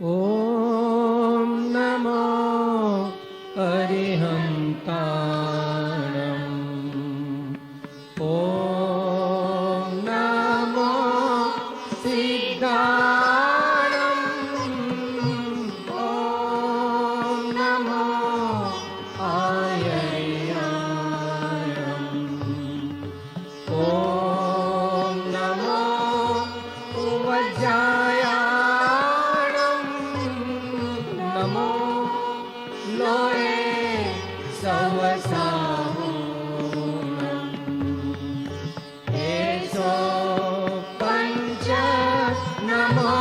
ॐ नमो अरिहन्ताणम् ॐ नमो सिद्धाणम् ॐ नमो आयर्याणम् ॐ नमो उवज्जायाणम् नमो लोये सवसाहुणम् एषो पञ्च नमोकारो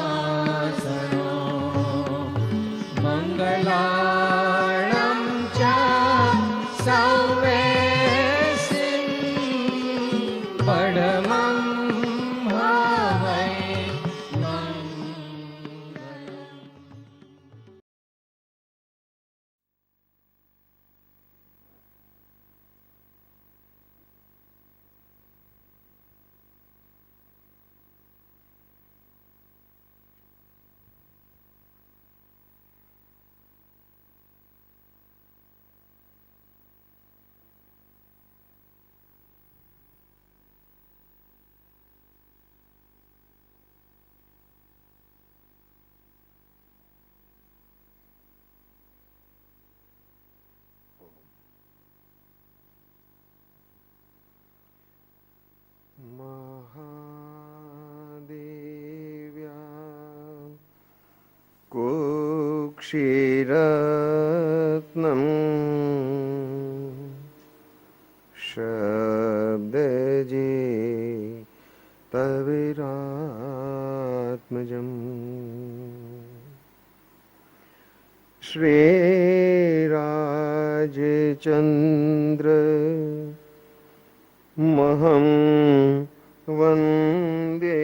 सौवापावपणासनो मङ्गलाणं च सौवेसिं परमं हवै मङ्गलम्। महादेव्या कुक्षिरत्नं शब्दजे तविरात्मजम् श्रीराजचन्द्र महं वन्दे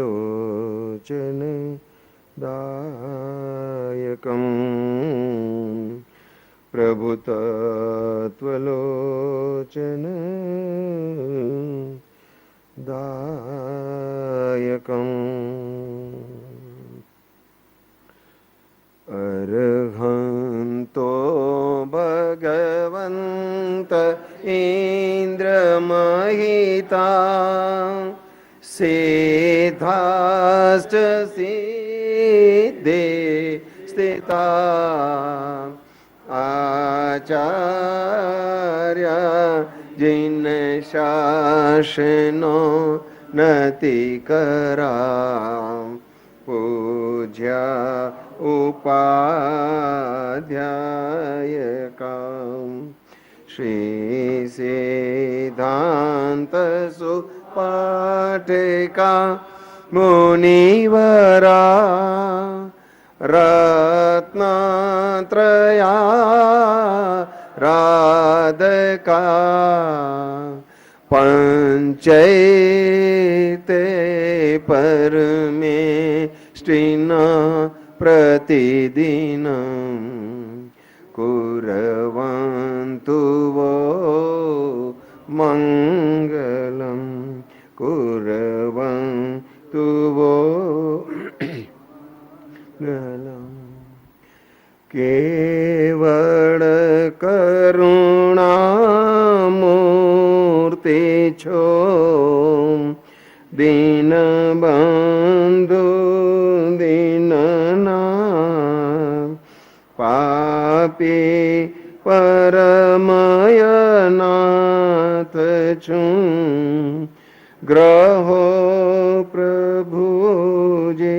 तत्त्वलोचन दायकं प्रभुतत्त्वलोचन दायकम् अर्हन्तो भगवन्त इन्द्रमहिता सिद्धाश्च सिद्धे स्थिता आचार्य जिनशासनो नतिकरा पूज्या उपाध्यायकां श्री सिद्धान्त सुपाठिका मुनिवरा रत्नत्रया राधका पञ्चैते परमेष्टिना प्रतिदिनं कुर्वन्तु वो मङ्गलं कुर्वन्तु वो मङ्गलम् केवल करुणामूर्ति छो दीनबन्धु दीननाथ पापी परमयनाथ छूं ग्रहो प्रभु जे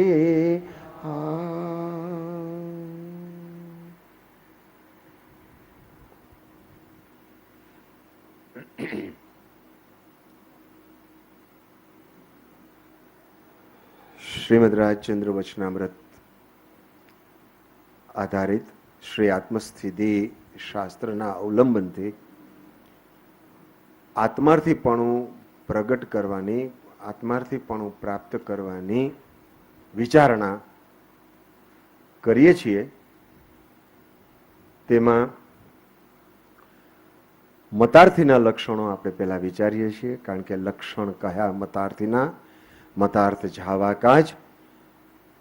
શ્રીમદ રાજચંદ્ર વચનામૃત આધારિત શ્રી આત્મસ્થિતિ શાસ્ત્રના અવલંબનથી આત્માર્થીપણું પ્રગટ કરવાની, આત્માર્થીપણું પ્રાપ્ત કરવાની વિચારણા કરીએ છીએ તેમાં મતાર્થીના લક્ષણો આપણે પહેલા વિચારીએ છીએ, કારણ કે લક્ષણ કયા મતાર્થીના, મતાર્થ જાવા કાજ,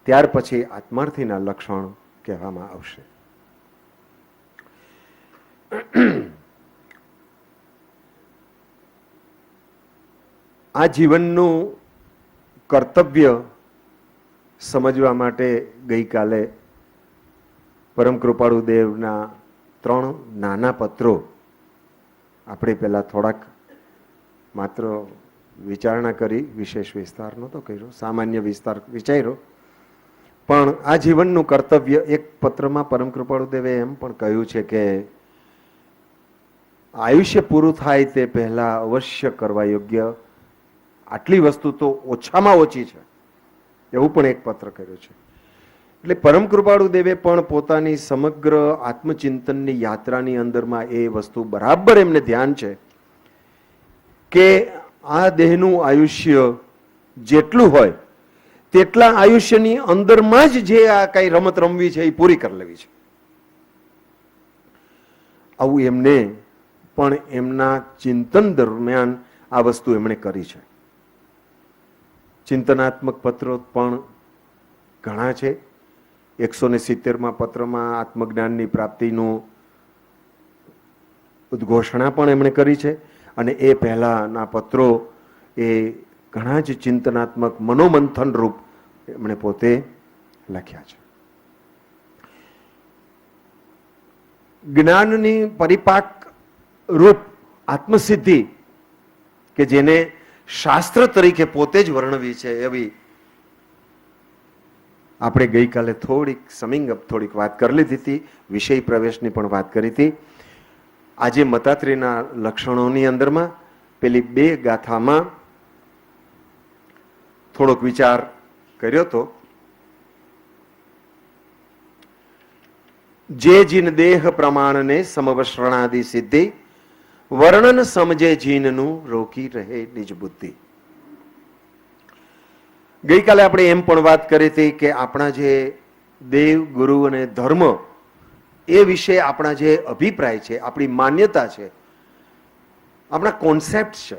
ત્યાર પછી આત્માર્થીના લક્ષણ કહેવામાં આવશે. આ જીવનનું કર્તવ્ય સમજવા માટે ગઈકાલે પરમ કૃપાળુ દેવના 3 નાના પત્રો આપણે પહેલા થોડાક માત્ર વિચારણા કરી, વિશેષ વિસ્તાર નહોતો કર્યો, સામાન્ય વિસ્તાર વિચાર્યો. પણ આ જીવનનું કર્તવ્ય એક પત્રમાં પરમ કૃપાળુ દેવે એમ પણ કહ્યું છે કે આયુષ્ય પૂરું થાય તે પહેલા અવશ્ય કરવા યોગ્ય આટલી વસ્તુ તો ઓછામાં ઓછી છે, એવું પણ એક પત્ર કર્યો છે. એટલે પરમ કૃપાળુ દેવે પણ પોતાની સમગ્ર આત્મચિંતનની યાત્રાની અંદરમાં એ વસ્તુ બરાબર એમને ધ્યાન છે કે આ દેહનું આયુષ્ય જેટલું હોય તેટલા આયુષ્યની અંદરમાં જ જે આ કઈ રમત રમવી છે એ પૂરી કરી લેવી છે. આવું એમને પણ એમના ચિંતન દરમિયાન આ વસ્તુ એમણે કરી છે. ચિંતનાત્મક પત્રો પણ ઘણા છે. 170માં પત્રમાં આત્મજ્ઞાનની પ્રાપ્તિનું ઉદ્ઘોષણા પણ એમણે કરી છે, અને એ પહેલાના પત્રો એ ઘણા જ ચિંતનાત્મક મનોમંથન રૂપ એમણે પોતે લખ્યા છે. જ્ઞાનની પરિપાક રૂપ આત્મસિદ્ધિ કે જેને શાસ્ત્ર તરીકે પોતે જ વર્ણવી છે, એવી આપણે ગઈકાલે થોડીક સમિંગ અપ થોડીક વાત કરી લીધી હતી, વિષય પ્રવેશની પણ વાત કરી હતી. આજે મતાત્રીના લક્ષણોની અંદરમાં પેલી 2 ગાથામાં થોડોક વિચાર કર્યો તો, જે જીન દેહ પ્રમાણને સમવસ્રણાદિ સિદ્ધિ, વર્ણન સમજે જીનનું રોકી રહે નિજ બુદ્ધિ. ગઈકાલે આપણે એમ પણ વાત કરી હતી કે આપણા જે દેવ, ગુરુ અને ધર્મ એ વિશે આપણા જે અભિપ્રાય છે, આપણી માન્યતા છે, આપણા કોન્સેપ્ટ છે,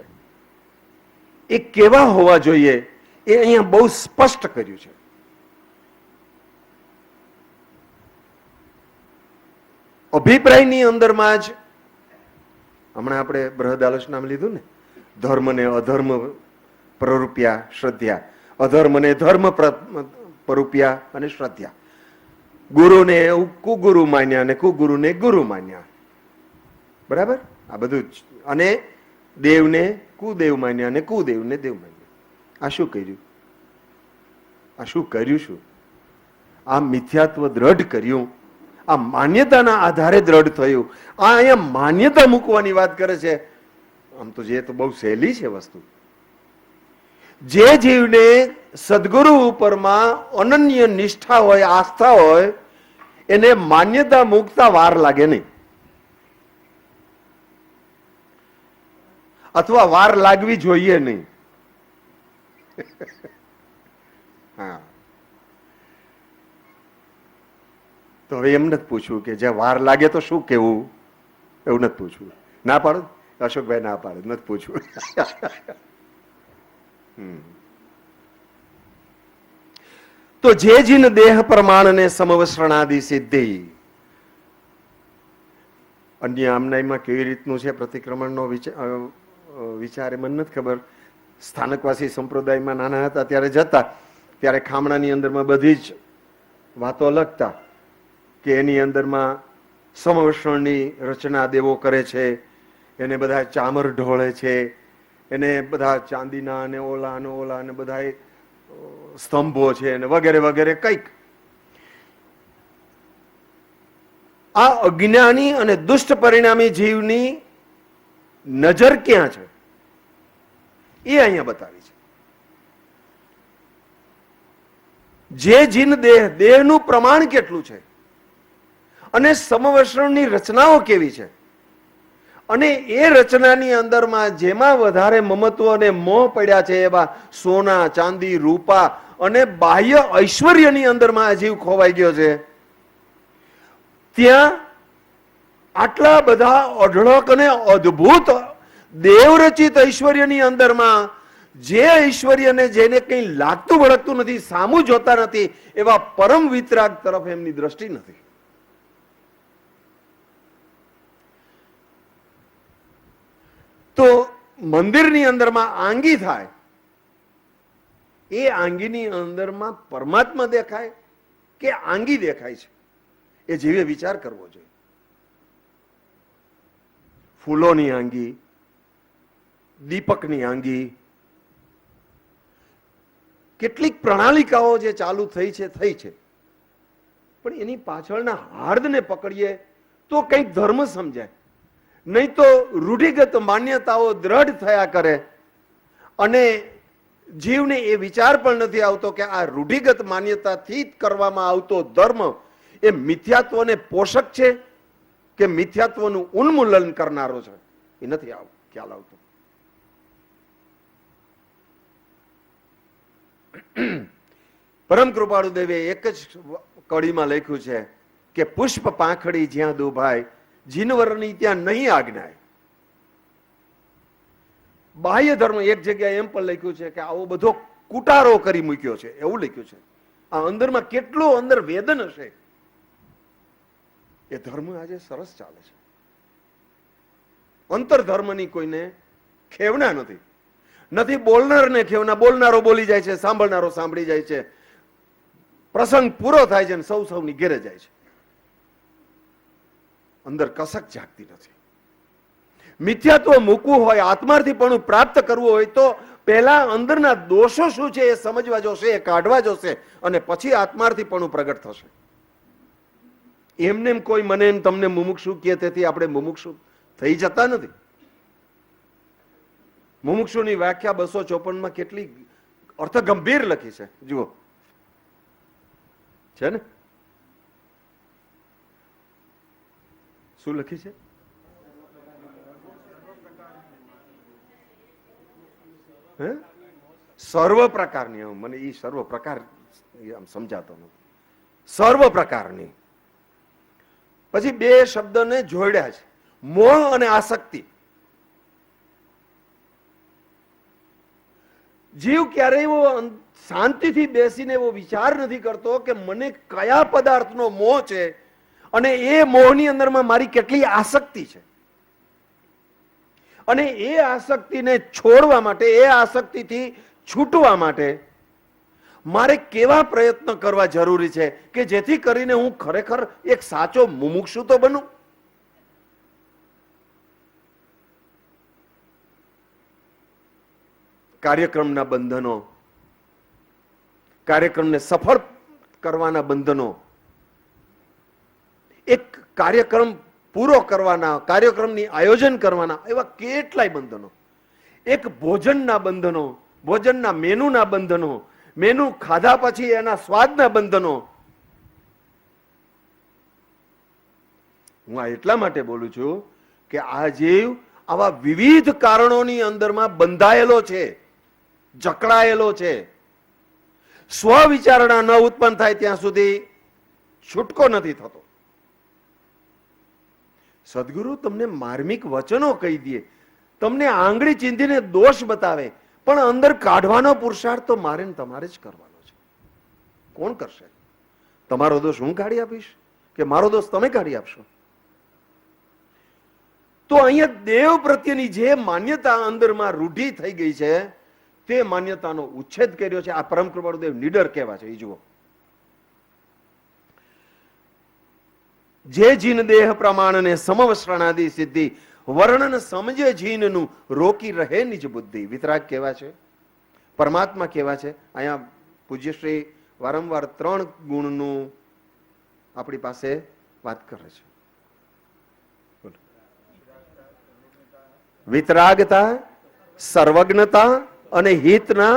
એ કેવા હોવા જોઈએ એ અહીંયા બહુ સ્પષ્ટ કર્યું છે. અભિપ્રાયની અંદરમાં જ હમણાં આપણે બૃહદાલસ નામ લીધું ને, ધર્મ ને અધર્મ પ્રરૂપ્યા શ્રદ્ધા, અધર્મ ને ધર્મ પ્રરૂપ્યા અને શ્રદ્ધા, ગુરુને કુગુરુ માન્યા અને કુગુરુને ગુરુ માન્યા, બરાબર? આ બધું જ. અને દેવને કુદેવ માન્યા અને કુદેવને દેવ માન્યા. આ શું કર્યું? આ શું કર્યું? શું આ મિથ્યાત્વ દ્રઢ કર્યું? આ માન્યતાના આધારે દ્રઢ થયું. આ અહીંયા માન્યતા મૂકવાની વાત કરે છે. આમ તો જે તો બહુ સહેલી છે વસ્તુ. જે જીવને સદગુરુ ઉપરમાં અનન્ય નિષ્ઠા હોય, આસ્થા હોય, એને માન્યતા મૂકતા વાર લાગે નહીં, અથવા વાર લાગવી જોઈએ નહીં. હા, તો હવે એમ નથી પૂછવું કે જ્યાં વાર લાગે તો શું કેવું, એવું નથી પૂછવું. ના પાડો અશોકભાઈ, ના પાડે, નથી પૂછવું. તો જે જીન દેહ પ્રમાણને સમવસ્રણાદિ સિદ્ધિ, અન્ય આમનાઈમાં કેવી રીતનું છે પ્રતિક્રમણનો વિચાર એ મને નથી ખબર. સ્થાનકવાસી સંપ્રદાયમાં નાના હતા ત્યારે જતા, ત્યારે ખામણાની અંદરમાં બધી જ વાતો લખતા કે એની અંદરમાં સમવસ્રણની રચના દેવો કરે છે, એને બધા ચામર ઢોળે છે, એને બધા ચાંદીના અને ઓલા અને બધા સ્તંભો છે અને વગેરે વગેરે કંઈક. આ અજ્ઞાની અને દુષ્ટ પરિણામી જીવની નજર ક્યાં છે એ અહીંયા બતાવી છે. જે જીન દેહનું પ્રમાણ કેટલું છે અને સમવસ્રણની રચનાઓ કેવી છે, અને એ રચનાની અંદરમાં જેમાં વધારે મમત્વ અને મોહ પડ્યા છે એવા સોના, ચાંદી, રૂપા અને બાહ્ય ઐશ્વર્યની અંદરમાં આ જીવ ખોવાઈ ગયો છે, ત્યાં આટલા બધા અઢળક અને અદ્ભુત દેવરચિત ઐશ્વર્યની અંદરમાં જે ઐશ્વર્યને જેને કંઈ લાગતું ભડકતું નથી, સામું જોતા નથી, એવા પરમ વિતરાગ તરફ એમની દ્રષ્ટિ નથી. તો મંદિરની અંદરમાં આંગી થાય, એ આંગીની અંદરમાં પરમાત્મા દેખાય કે આંગી દેખાય છે, એ જેવે વિચાર કરવો જોઈએ. ફૂલોની આંગી, દીપકની આંગી, કેટલીક પ્રણાલિકાઓ જે ચાલુ થઈ છે, પણ એની પાછળના હાર્દને પકડીએ તો કંઈક ધર્મ સમજાય. નહીં તો રૂઢિગત માન્યતાઓ દ્રઢ થયા કરે અને જીવને એ વિચાર પણ નથી આવતો કે આ રૂઢિગત માન્યતાથી જ કરવામાં આવતો ધર્મ એ મિથ્યાત્વને પોષક છે કે મિથ્યાત્વનું ઉન્મૂલન કરનારો છે, એ નથી ખ્યાલ આવતો. પરમ કૃપાળુ દેવે એક જ કડીમાં લખ્યું છે કે પુષ્પ પાંખડી જ્યાં દુભાય, જીનવરની ત્યાં નહીં આજ્ઞાય. બાહ્ય ધર્મ એક જગ્યાએ એમ પણ લખ્યું છે કે આવો બધો કુટારો કરી મૂક્યો છે, એવું લખ્યું છે. આ અંદરમાં કેટલો અંદર વેદન હશે. એ ધર્મ આજે સરસ ચાલે છે. અંતર ધર્મની કોઈને ખેવના નથી બોલનારને ખેવના. બોલનારો બોલી જાય છે, સાંભળનારો સાંભળી જાય છે, પ્રસંગ પૂરો થાય છે ને સૌની ઘેરે જાય છે. અંદર કસક જાગતી નથી. મિથ્યાત્વ મૂકવું હોય, આત્માર્થીપણું પ્રાપ્ત કરવું હોય તો પહેલા અંદરના દોષો શું છે એ સમજવા જોશે, એ કાઢવા જોશે, અને પછી આત્માર્થીપણું પ્રગટ થશે. એમને એમ કોઈ મને એમ તમને મુમુક્ષુ કહે તેથી આપણે મુમુક્ષુ થઈ જતા નથી. મુમુક્ષુની વ્યાખ્યા 254 કેટલી અર્થ ગંભીર લખી છે, જુઓ. છે ને શું લખી છે? સર્વ પ્રકારની. મને એ સર્વ પ્રકાર આમ સમજાતો નથી. સર્વ પ્રકારની. પછી બે શબ્દને જોડ્યા છે, મોહ અને આસક્તિ. જીવ ક્યારેય એવો શાંતિથી બેસીને એવો વિચાર નથી કરતો કે મને કયા પદાર્થનો મોહ છે અને એ મોહની અંદરમાં મારી કેટલી આસક્તિ છે, અને એ આસક્તિને છોડવા માટે, એ આસક્તિથી છૂટવા માટે મારે કેવા પ્રયત્ન કરવા જરૂરી છે કે જેથી કરીને હું ખરેખર એક સાચો મુમુક્ષુ તો બનું. કાર્યક્રમના બંધનો, કાર્યક્રમને સફળ કરવાના બંધનો, એક કાર્યક્રમ પૂરો કરવાના, કાર્યક્રમની આયોજન કરવાના એવા કેટલાય બંધનો, એક ભોજનના બંધનો, ભોજનના મેનુના બંધનો, મેનુ ખાધા પછી એના સ્વાદના બંધનો. હું આ એટલા માટે બોલું છું કે આ જીવ આવા વિવિધ કારણોની અંદરમાં બંધાયેલો છે, જકડાયેલો છે. સ્વ વિચારણા ન ઉત્પન્ન થાય ત્યાં સુધી છૂટકો નથી થતો. સદગુરુ તમને માર્મિક વચનો કહી દે, તમને આંગળી ચીંધીને દોષ બતાવે, પણ અંદર કાઢવાનો પુરુષાર્થ તો મારે ને તમારે જ કરવાનો છે. કોણ કરશે? તમારો દોષ હું કાઢી આપીશ કે મારો દોષ તમે કાઢી આપશો? તો અહીંયા દેવ પ્રત્યેની જે માન્યતા અંદરમાં રૂઢી થઈ ગઈ છે તે માન્યતાનો ઉચ્છેદ કર્યો છે. આ પરમ કૃપાળુ દેવ નીડર કહેવા છે. એ જુઓ, જે જીન દેહ પ્રમાણને સમવસ્ત્રણાદિ સિદ્ધિ વર્ણન સમજે જીનનું રોકી રહે નિજ બુદ્ધિ. વિતરાગ કેવા છે, પરમાત્મા કેવા છે. અહીંયા પૂજ્યશ્રી વારંવાર 3 ગુણનું આપણી પાસે વાત કરે છે. વિતરાગતા, સર્વજ્ઞતા અને હિતના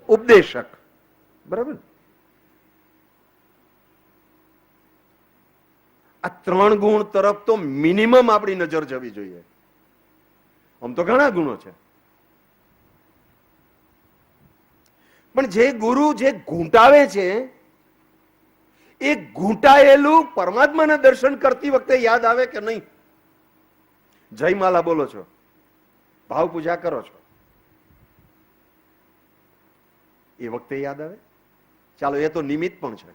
ઉપદેશક. બરાબર? આ 3 ગુણ તરફ તો મિનિમમ આપણી નજર જવી જોઈએ. આમ તો ઘણા ગુણો છે, પણ જે ગુરુ જે ઘૂંટાવે છે એ ઘૂંટાયેલું પરમાત્માના દર્શન કરતી વખતે યાદ આવે કે નહીં? જયમાલા બોલો છો, ભાવ પૂજા કરો છો, એ વખતે યાદ આવે. ચાલો એ તો નિમિત્ત પણ છે,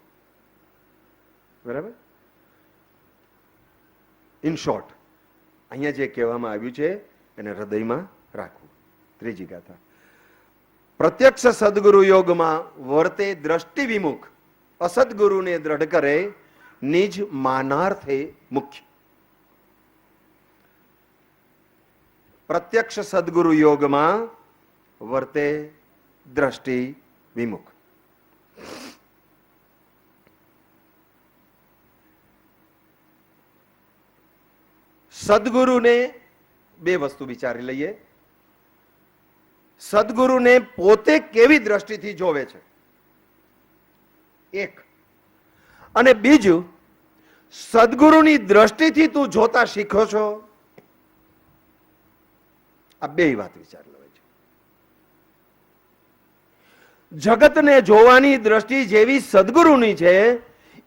બરાબર. ઇન શોર્ટ અહીંયા જે કહેવામાં આવ્યું છે એને હૃદયમાં રાખવું. ત્રીજી ગાથા. પ્રત્યક્ષ સદગુરુ યોગમાં વર્તે દ્રષ્ટિ વિમુખ, અસદગુરુને દ્રઢ કરે નિજ માનાર્થે મુખ્ય. પ્રત્યક્ષ સદગુરુ યોગમાં વર્તે દ્રષ્ટિ વિમુખ. સદગુરુને બે વસ્તુ વિચારી લઈએ. સદગુરુને પોતે કેવી દ્રષ્ટિથી જોવે છે, એક. અને બીજું, સદગુરુની દ્રષ્ટિથી તું જોતા શીખો છો. આ બે વાત વિચાર લેવાય છે. જગતને જોવાની દ્રષ્ટિ જેવી સદગુરુની છે,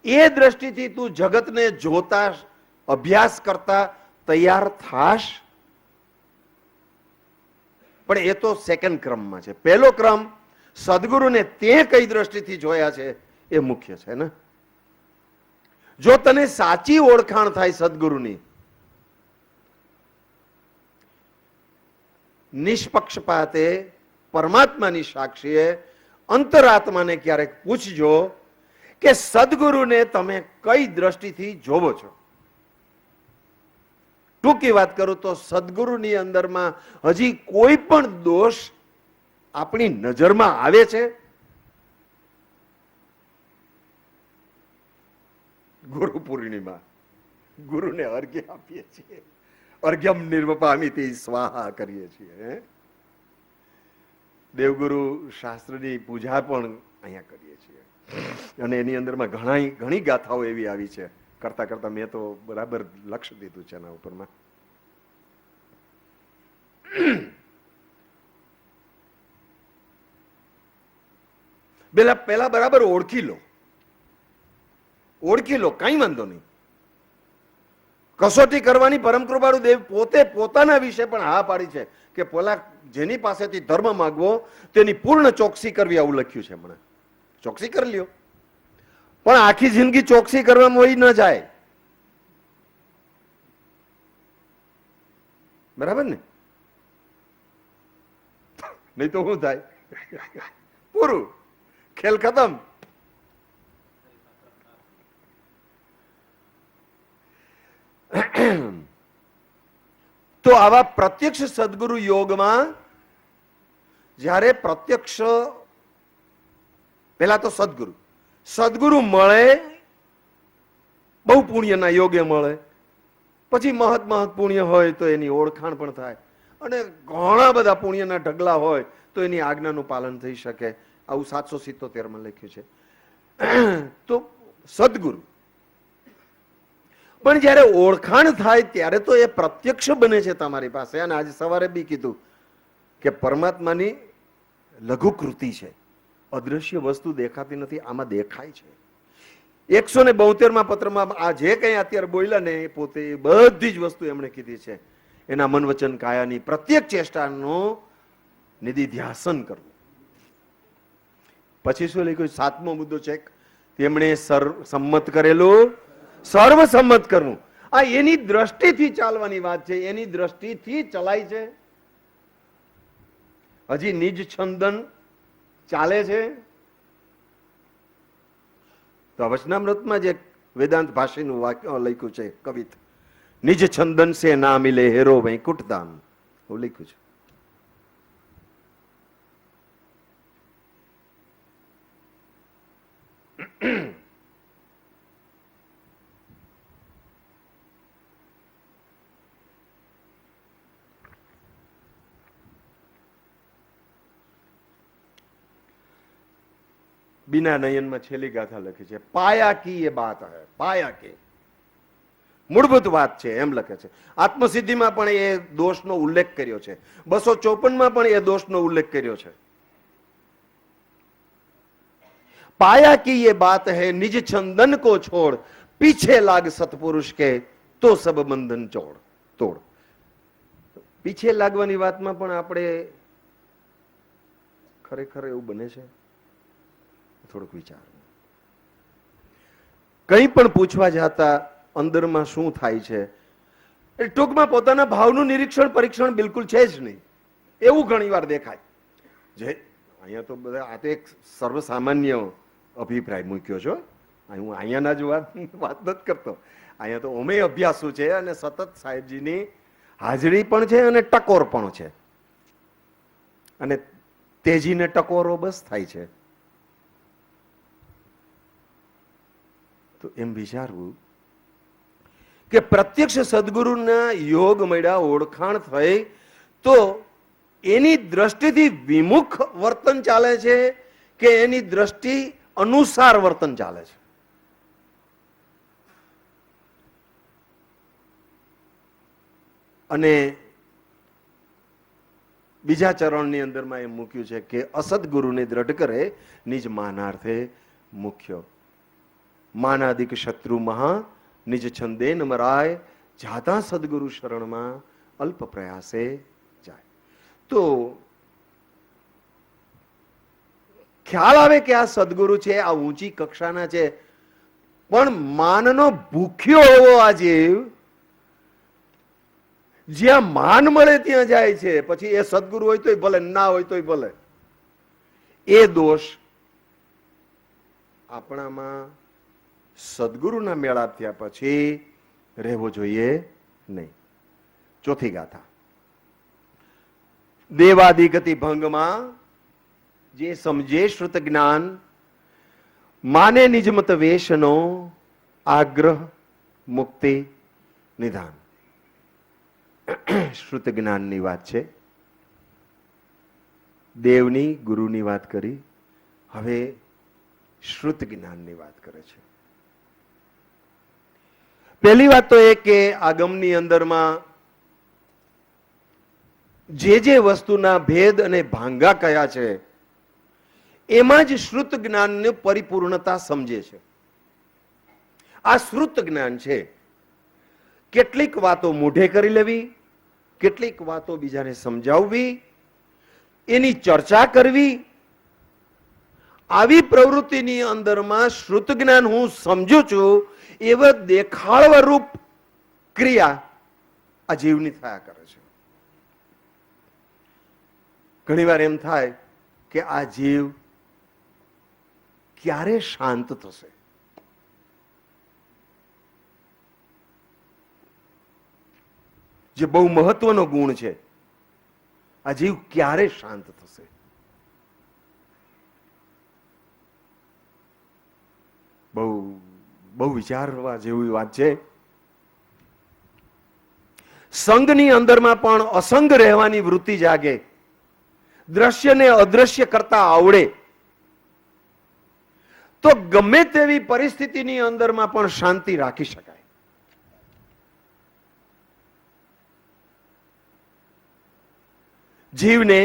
એ દ્રષ્ટિથી તું જગતને જોતા, અભ્યાસ કરતા તૈયાર થાશ. પણ એ તો સેકન્ડ ક્રમમાં છે. પહેલો ક્રમ સદગુરુને તે કઈ દ્રષ્ટિથી જોયા છે એ મુખ્ય છે ને. જો તને સાચી ઓળખાણ થાય સદગુરુની, નિષ્પક્ષપાતે પરમાત્માની સાક્ષીએ અંતરાત્માને ક્યારેક પૂછજો કે સદગુરુને તમે કઈ દ્રષ્ટિથી જોવો છો. ટૂંકી વાત કરું તો સદગુરુની અંદરમાં હજી કોઈ પણ દોષ આપણી નજરમાં આવે છે? ગુરુ પૂર્ણિમા, ગુરુને અર્ઘ્ય આપીએ છીએ, અર્ઘ્યમ નિર્વપામિતિ સ્વાહા કરીએ છીએ. દેવગુરુ શાસ્ત્રની પૂજા પણ અહીંયા કરીએ છીએ અને એની અંદરમાં ઘણી ગાથાઓ એવી આવી છે. કરતા કરતા મેં તો બરાબર લક્ષ્ય દીધું છે એના ઉપરમાં. પેલા બરાબર ઓળખી લો, કઈ વાંધો નહીં. કસોટી કરવાની પરમ કૃપાળુ દેવ પોતે પોતાના વિશે પણ હા પાડી છે કે પેલા જેની પાસેથી ધર્મ માંગવો તેની પૂર્ણ ચોકસી કરવી, આવું લખ્યું છે. મને ચોકસી કરી લ્યો, પણ આખી જિંદગી ચોકસી કરવામાં હોય ન જાય, બરાબર ને? નહીં તો શું થાય? પૂરું, ખેલ ખતમ. તો આવા પ્રત્યક્ષ સદગુરુ યોગમાં જ્યારે પ્રત્યક્ષ, પેલા તો સદગુરુ મળે, બહુ પુણ્યના યોગે મળે, પછી મહત પુણ્ય હોય તો એની ઓળખાણ પણ થાય, અને ઘણા બધા પુણ્યના ઢગલા હોય તો એની આજ્ઞાનું પાલન થઈ શકે. આવું 777 લખ્યું છે. તો સદગુરુ. પણ જયારે ઓળખાણ થાય ત્યારે તો એ પ્રત્યક્ષ બને છે તમારી પાસે. અને આજે સવારે બી કીધું કે પરમાત્માની લઘુકૃતિ છે, અદ્રશ્ય વસ્તુ દેખાતી નથી, આમાં દેખાય છે. 172માં પત્રમાં આ જે કંઈ અત્યારે બોલ્યા ને એ પોતે બધી જ વસ્તુ એમણે કીધી છે. એના મન વચન કાયાની પ્રત્યેક ચેષ્ટાનું નિધિધ્યાસન કરવું. પછી શું લખ્યું? 7મો મુદ્દો છે, તેમણે સંમત કરેલું સર્વસંમત કરવું. આ એની દ્રષ્ટિથી ચાલવાની વાત છે, એની દ્રષ્ટિથી ચલાય છે. હજી નિજ છંદન ચાલે છે. તો વચનામૃતમાં જે વેદાંત ભાષીનું વાક્ય લખ્યું છે, કવિત, નિજ છંદન સે ના મિલે હેરો વૈકુંઠ ધામ, એવું લખ્યું છે. बिना नयन में छेली गाथा लखी है, पाया की ये बात है, पाया की मूलभूत बात है एम लखे છે. આત્મસિદ્ધિમાં પણ એ દોષનો ઉલ્લેખ કર્યો છે, 254માં પણ એ દોષનો ઉલ્લેખ કર્યો છે. पाया की ये बात है निज छंदन को छोड़, पीछे लाग सतपुरुष के तो सब बंधन तोड़. પીછે લાગવાની વાતમાં પણ આપણે ખરેખર એવું બને છે? થોડુંક વિચાર. કંઈ પણ પૂછવા જતા અંદરમાં શું થાય છે એ ટૂંકમાં પોતાના ભાવનું નિરીક્ષણ પરીક્ષણ બિલકુલ છે જ નહીં એવું ઘણી વાર દેખાય. જે અહીંયા તો બધા આ તો એક સર્વસામાન્ય અભિપ્રાય મૂક્યો છો. હું અહીંયાના જ વાત નથી કરતો. અહીંયા તો ઓમે અભ્યાસુ છે અને સતત સાહેબજીની હાજરી પણ છે અને ટકોર પણ છે અને તેજીને ટકોરો બસ થાય છે. તો એમ વિચારવું કે પ્રત્યક્ષ સદગુરુના યોગ મળ્યા, ઓળખાણ થઈ તો એની દ્રષ્ટિથી વિમુખ વર્તન ચાલે છે કે એની દ્રષ્ટિ અનુસાર વર્તન ચાલે છે? અને બીજા ચરણની અંદરમાં એમ મૂક્યું છે કે અસદગુરુને દ્રઢ કરે નિજ માનાર્થે મુખ્ય. માનાદિક શત્રુ મહા નિજ છંદે નમરાય, જાતા સદગુરુ શરણમાં અલ્પ પ્રયાસે જાય. તો ખ્યાલ આવે કે આ સદગુરુ છે, આ ઊંચી કક્ષાના છે, પણ માનનો ભૂખ્યો હોવો આ જીવ જ્યાં માન મળે ત્યાં જાય છે. પછી એ સદગુરુ હોય તોય ભલે, ના હોય તોય ભલે. એ દોષ આપણામાં સદગુરુના મેળાપ થયા પછી રહેવો જોઈએ નહીં. ચોથી ગાથા. દેવાદિગતિ ભંગમાં જે સમજે શ્રુત જ્ઞાન, માને નિજમત વેશનો આગ્રહ મુક્તિ નિધાન. શ્રુત જ્ઞાનની વાત છે. દેવની ગુરુની વાત કરી, હવે શ્રુત જ્ઞાનની વાત કરે છે. પહેલી વાત તો એ કે આગમની અંદરમાં જે જે વસ્તુના ભેદ અને ભાંગા કયા છે એમાં જ શ્રુત જ્ઞાનની પરિપૂર્ણતા સમજે છે. આ શ્રુત જ્ઞાન છે. કેટલીક વાતો મોઢે કરી લેવી, કેટલીક વાતો બીજાને સમજાવવી, એની ચર્ચા કરવી, આવી પ્રવૃત્તિની અંદરમાં શ્રુત જ્ઞાન હું સમજુ છું એવા દેખાડવા રૂપ ક્રિયા આ જીવની થયા કરે છે. ઘણીવાર એમ થાય કે આ જીવ ક્યારે શાંત થશે? જે બહુ મહત્વનો ગુણ છે, આ જીવ ક્યારે શાંત થશે? બહુ બહુ વિચારવા જેવી વાત છે. સંઘની અંદરમાં પણ અસંગ રહેવાની વૃત્તિ જાગે, દ્રશ્યને અદ્રશ્ય કરતા આવડે તો ગમે તેવી પરિસ્થિતિની અંદરમાં પણ શાંતિ રાખી શકાય. જીવને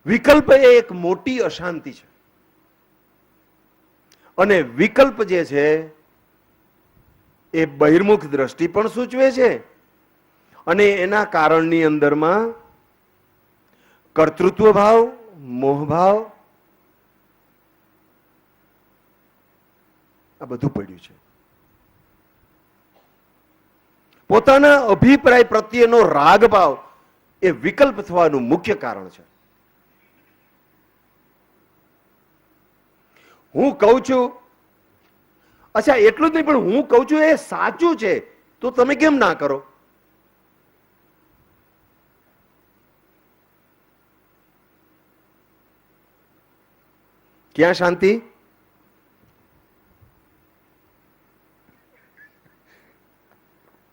વિકલ્પ એ એક મોટી અશાંતિ છે અને વિકલ્પ જે છે એ બહિર્મુખ દ્રષ્ટિ પણ સૂચવે છે અને એના કારણની અંદરમાં કર્તૃત્વ ભાવ, મોહ ભાવ આ બધું પડ્યું છે. પોતાના અભિપ્રાય પ્રત્યેનો રાગ ભાવ એ વિકલ્પ થવાનું મુખ્ય કારણ છે. હું કહું છું, અચ્છા એટલું જ નહીં, પણ હું કહું છું એ સાચું છે તો તમે કેમ ના કરો? ક્યાં શાંતિ?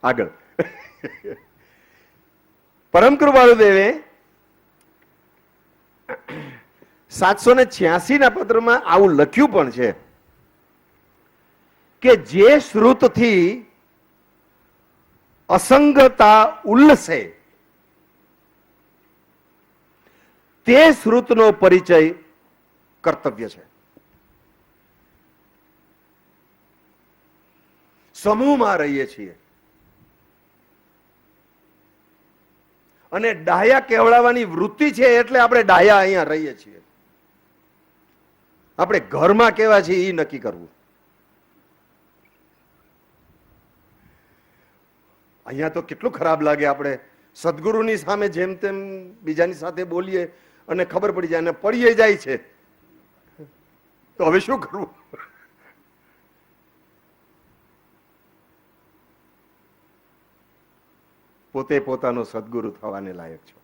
આગળ પરમ કૃપાળુ દેવે 786 ના પત્રમાં આવું લખ્યું પણ છે કે જે શ્રુતથી અસંગતા ઉલ્લસે તે શ્રુતનો પરિચય કર્તવ્ય છે. સમૂહમાં રહીએ છીએ, અને ડાયા કહેવડાવવાની વૃત્તિ છે એટલે આપણે ડાયા અહીંયા રહીએ છીએ. આપણે ઘરમાં કેવા છીએ એ નક્કી કરવું. અહીંયા તો કેટલું ખરાબ લાગે, આપણે સદગુરુની સામે જેમ તેમ બીજાની સાથે બોલીએ અને ખબર પડી જાય અને પડીએ જાય છે, તો હવે શું કરવું? પોતે પોતાનો સદગુરુ થવાને લાયક છો,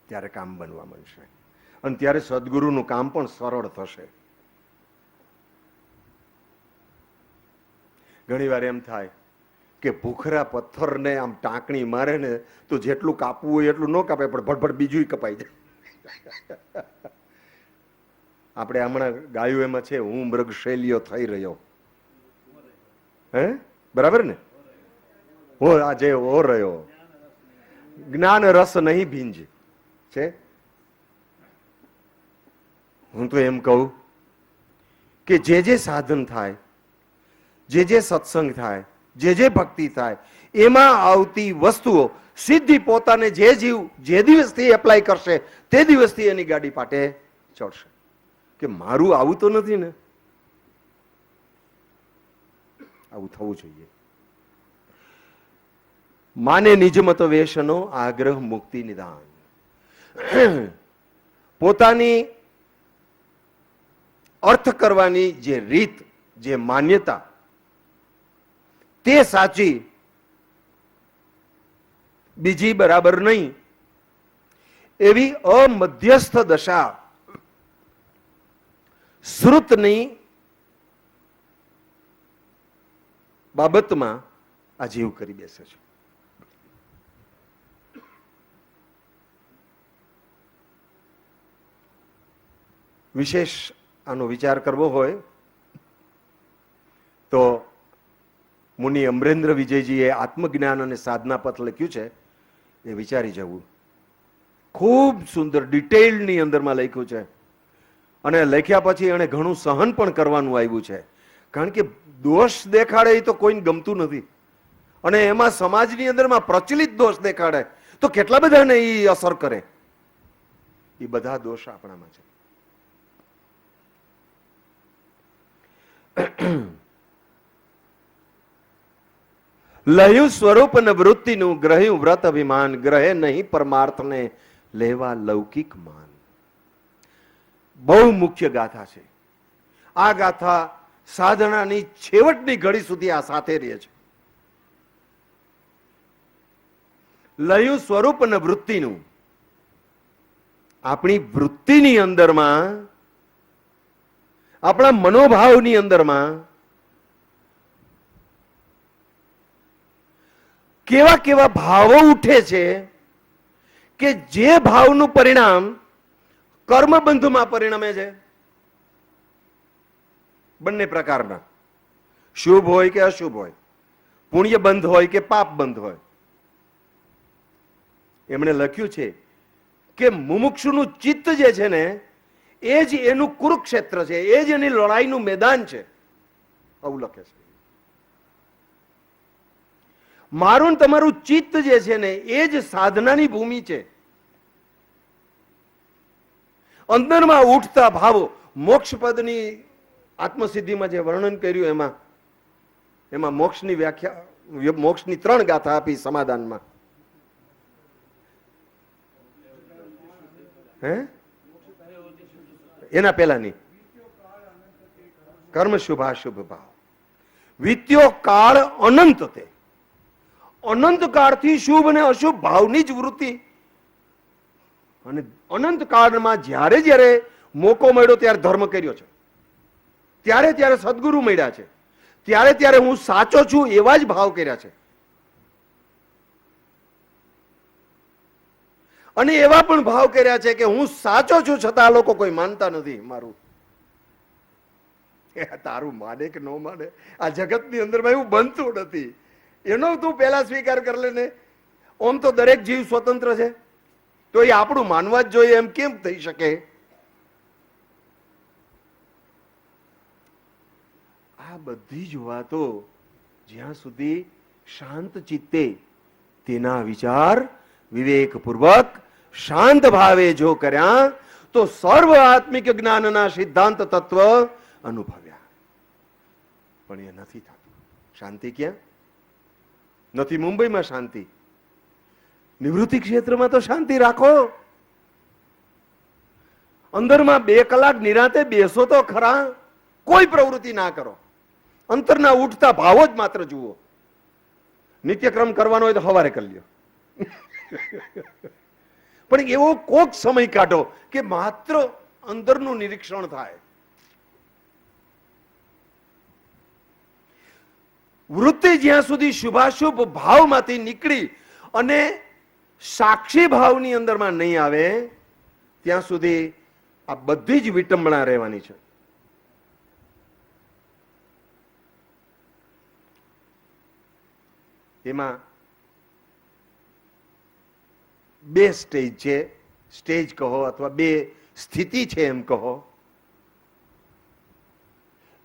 ત્યારે કામ બનવા મળશે અને ત્યારે સદગુરુનું કામ પણ સરળ થશે. ઘણી વાર એમ થાય કે ભૂખરા પથ્થરને આમ ટાંકણી મારે ને તો જેટલું કાપવું હોય એટલું ન કાપે, પણ ભડભડ બીજું કપાઈ જાય. આપણે હમણાં ગાયું એમાં છે, હું મૃગશૈલ્યો થઈ રહ્યો. હે, બરાબર ને? હો આજે હો રહ્યો, જ્ઞાન રસ નહીં ભીંજ છે. હું તો એમ કહું કે જે જે સાધન થાય, જે જે સત્સંગ થાય, જે જે ભક્તિ થાય, એમાં આવતી વસ્તુઓ સીધી પોતાને જે જીવ જે દિવસથી એપ્લાય કરશે તે દિવસથી એની ગાડી પાટે ચડશે. કે મારું આવું તો નથી ને, આવું થવું જોઈએ. માને નિજમત વેશનો આગ્રહ મુક્તિ નિદાન. પોતાની અર્થ કરવાની જે રીત, જે માન્યતા, તે સાચી, બીજી બરાબર નહીં, એવી અમધ્યસ્થ દશા શ્રુતની બાબતમાં આ જીવ કરી બેસે છે. વિશેષ આનો વિચાર કરવો હોય તો મુનિ અમરેન્દ્ર વિજયજીએ આત્મજ્ઞાન અને સાધના પથ લખ્યું છે, એ વિચારી જવું. ખૂબ સુંદર ડિટેલની અંદરમાં લખ્યું છે અને લખ્યા પછી એને ઘણું સહન પણ કરવાનું આવ્યું છે. કારણ કે દોષ દેખાડે એ તો કોઈને ગમતું નથી, અને એમાં સમાજની અંદરમાં પ્રચલિત દોષ દેખાડે તો કેટલા બધાને એ અસર કરે. એ બધા દોષ આપણામાં છે. લહ્યું સ્વરૂપ ને વૃત્તિનું ગ્રહ્યું વ્રત અભિમાન, ગ્રહે નહીં પરમાર્થને લેવા લૌકિક માન. બહુ મુખ્ય ગાથા છે આ ગાથા. સાધનાની છેવટની ઘડી સુધી આ સાથે રહે છે. લહ્યું સ્વરૂપ ને વૃત્તિનું, આપણી વૃત્તિની અંદરમાં, આપણા મનોભાવની અંદરમાં કેવા કેવા ભાવો ઉઠે છે કે જે ભાવનું પરિણામ કર્મબંધમાં પરિણમે છે. બંને પ્રકારના, શુભ હોય કે અશુભ હોય, પુણ્ય બંધ હોય કે પાપ બંધ હોય. એમણે લખ્યું છે કે મુમુક્ષુનું ચિત્ત જે છે ને એ જ એનું કુરુક્ષેત્ર છે, એ જ એની લડાઈનું મેદાન છે. આવું લખે છે. મારું તમારું ચિત્ત જે છે ને એ જ સાધનાની ભૂમિ છે. અંદરમાં ઉઠતા ભાવો, મોક્ષ પદની આત્મસિદ્ધિમાં જે વર્ણન કર્યું એમાં મોક્ષની વ્યાખ્યા, મોક્ષની 3 ગાથા આપી સમાધાનમાં. હે, એના પહેલાની કર્મ શુભાશુભ ભાવ, વિત્યો કાળ અનંત, તે અનંત કાળથી શુભ અને અશુભ ભાવની જ વૃત્તિ. અને અનંત કાળમાં જ્યારે જ્યારે મોકો મળ્યો ત્યારે ધર્મ કર્યો છે, ત્યારે ત્યારે સદગુરુ મળ્યા છે, ત્યારે ત્યારે હું સાચો છું એવા જ ભાવ કર્યા છે. અને એવા પણ ભાવ કર્યા છે કે હું સાચો છું છતાં આ લોકો કોઈ માનતા નથી મારું. તારું માને કે ન માને, આ જગતની અંદરમાં એવું બનતું નથી. એનો તું પહેલા સ્વીકાર કરી લે ને. ઓમ તો દરેક જીવ સ્વતંત્ર છે, તો એ આપણું માનવા જ જોઈએ એમ કેમ થઈ શકે? આ બધી જ વાતો જ્યાં સુધી શાંત ચિત્તે તેના વિચાર વિવેકપૂર્વક શાંત ભાવે જો કર્યા તો સર્વ આત્મિક જ્ઞાનના સિદ્ધાંત તત્વ અનુભવ્યા. પણ એ નથી થતું. શાંતિ ક્યાં નથી? મુંબઈમાં શાંતિ, નિવૃત્તિ ક્ષેત્રમાં તો શાંતિ રાખો. અંદરમાં 2 કલાક નિરાંતે બેસો તો ખરા. કોઈ પ્રવૃત્તિ ના કરો. અંતરના ઉઠતા ભાવો જ માત્ર જુઓ. નિત્યક્રમ કરવાનો હોય તો સવારે કરી લ્યો. પણ એવો કોક સમય કાઢો કે માત્ર અંદરનું નિરીક્ષણ થાય. વૃત્તિ જ્યાં સુધી શુભાશુભ ભાવમાંથી નીકળી અને સાક્ષી ભાવની અંદરમાં નહીં આવે ત્યાં સુધી આ બધી જ વિટંબણા રહેવાની છે. એમાં 2 સ્ટેજ છે. સ્ટેજ કહો અથવા 2 સ્થિતિ છે એમ કહો.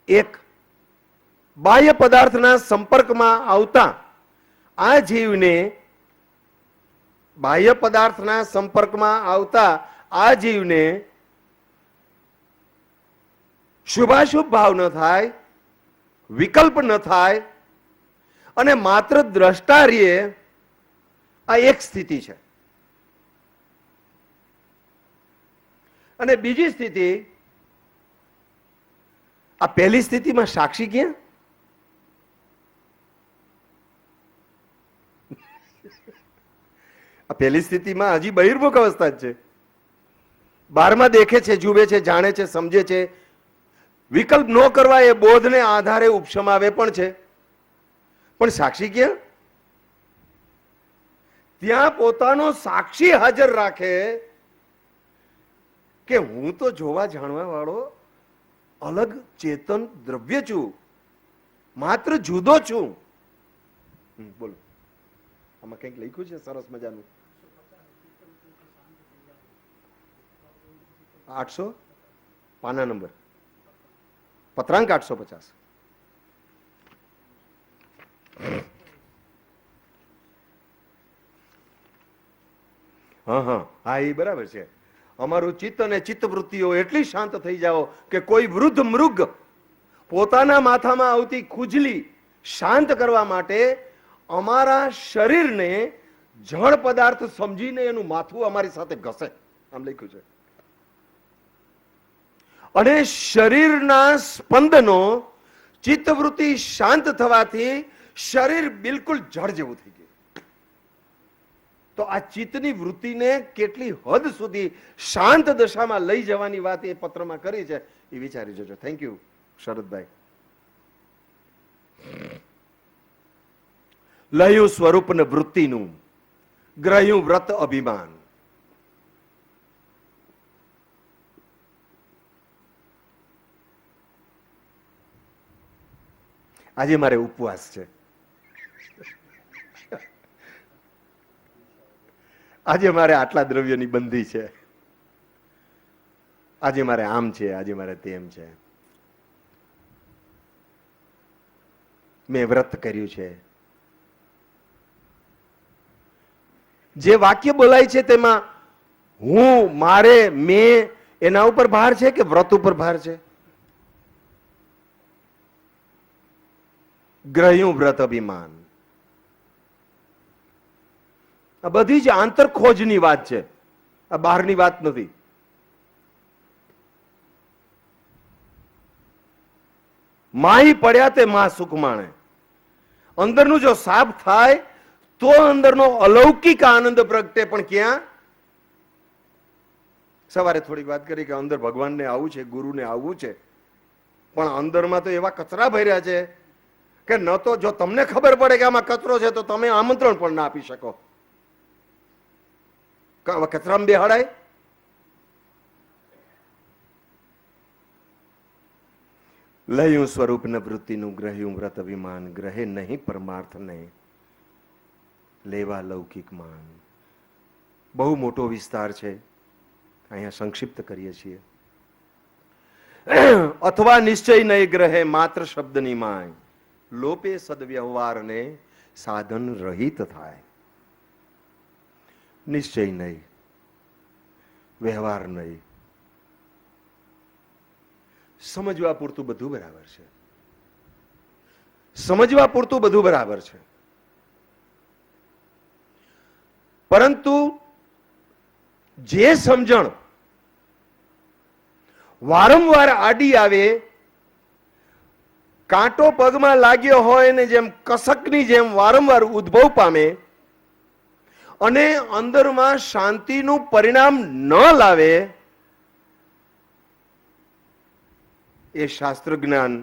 એક, બાહ્ય પદાર્થના સંપર્કમાં આવતા આ જીવને બાહ્ય પદાર્થના સંપર્કમાં આવતા આ જીવને શુભાશુભ ભાવ ન થાય, વિકલ્પ ન થાય અને માત્ર દ્રષ્ટા રહીએ. આ એક સ્થિતિ છે. અને બીજી સ્થિતિ, આ પહેલી સ્થિતિમાં સાક્ષી ક્યાં? આ પહેલી સ્થિતિમાં હજી બહિર્મુખ અવસ્થા જ છે. બહારમાં દેખે છે, જુએ છે, જાણે છે, સમજે છે. વિકલ્પ ન કરવા એ બોધને આધારે ઉપશમાવે પણ છે. પણ સાક્ષી ક્યાં? ત્યાં પોતાનો સાક્ષી હાજર રાખે કે હું તો જોવા જાણવા વાળો અલગ ચેતન દ્રવ્ય છું, માત્ર જુદો છું. બોલો, આમાં કંઈક લખ્યું છે સરસ મજાનું. 800 પાના નંબર, પત્રાંક 850. હા, એ બરાબર છે. અમારું ચિત્ત અને ચિત્તવૃત્તિઓ એટલી શાંત થઈ જાઓ કે કોઈ વૃદ્ધ મૃગ પોતાના માથામાં આવતી ખુજલી શાંત કરવા માટે અમારા શરીરને જળ પદાર્થ સમજીને એનું માથું અમારી સાથે ઘસે. આમ લખ્યું છે. અને શરીરના સ્પંદનો ચિત્તવૃત્તિ શાંત થવાથી શરીર બિલકુલ જળ જેવું થઈ ગયું. તો આ ચિત્તની વૃત્તિને કેટલી હદ સુધી શાંત દશામાં લઈ જવાની વાત એ પત્રમાં કરી છે, એ વિચારી જજો. Thank you શરદભાઈ. લયું સ્વરૂપ ને વૃત્તિનું ગ્રહ્યું વ્રત અભિમાન. આજે મારે ઉપવાસ છે. આજે મારે આટલા દ્રવ્યની બંધી છે. આજે મારે આમ છે, આજે મારે તેમ છે. મેં વ્રત કર્યું છે. જે વાક્ય બોલાય છે તેમાં હું, મારે, મેં એના ઉપર ભાર છે કે વ્રત ઉપર ભાર છે? ગ્રહ્યું વ્રત અભિમાન. આ બધી જ આંતર ખોજની વાત છે, આ બહારની વાત નથી. માહી પડ્યા તે માં સુખ માણે. અંદરનું જો સાફ થાય તો અંદરનો અલૌકિક આનંદ પ્રગટે. પણ ક્યાં? સવારે થોડીક વાત કરી કે અંદર ભગવાનને આવું છે, ગુરુને આવવું છે, પણ અંદરમાં તો એવા કચરા ભર્યા છે કે ન તો જો તમને ખબર પડે કે આમાં કચરો છે તો તમે આમંત્રણ પણ ના આપી શકો. કચરામાં બેહાડાય. લયું સ્વરૂપ ન વૃત્તિનું ગ્રહ્યું વ્રત અભિમાન. ગ્રહે નહીં પરમાર્થ નહીં, લેવા લૌકિક માન. બહુ મોટો વિસ્તાર છે, અહીંયા સંક્ષિપ્ત કરીએ છીએ. અથવા નિશ્ચય નહીં ગ્રહે માત્ર શબ્દની માય. લોપે સદવ્યવહારને સાધન રહિત થાય. નિશ્ચય નહીં, વ્યવહાર નહીં. સમજવા પૂરતું બધું બરાબર છે, સમજવા પૂરતું બધું બરાબર છે, પરંતુ જે સમજણ વારંવાર આડી આવે, કાંટો પગમાં લાગ્યો હોય ને જેમ કસકની જેમ વારંવાર ઉદ્ભવ પામે અને અંદરમાં શાંતિનું પરિણામ ન લાવે, એ શાસ્ત્ર જ્ઞાન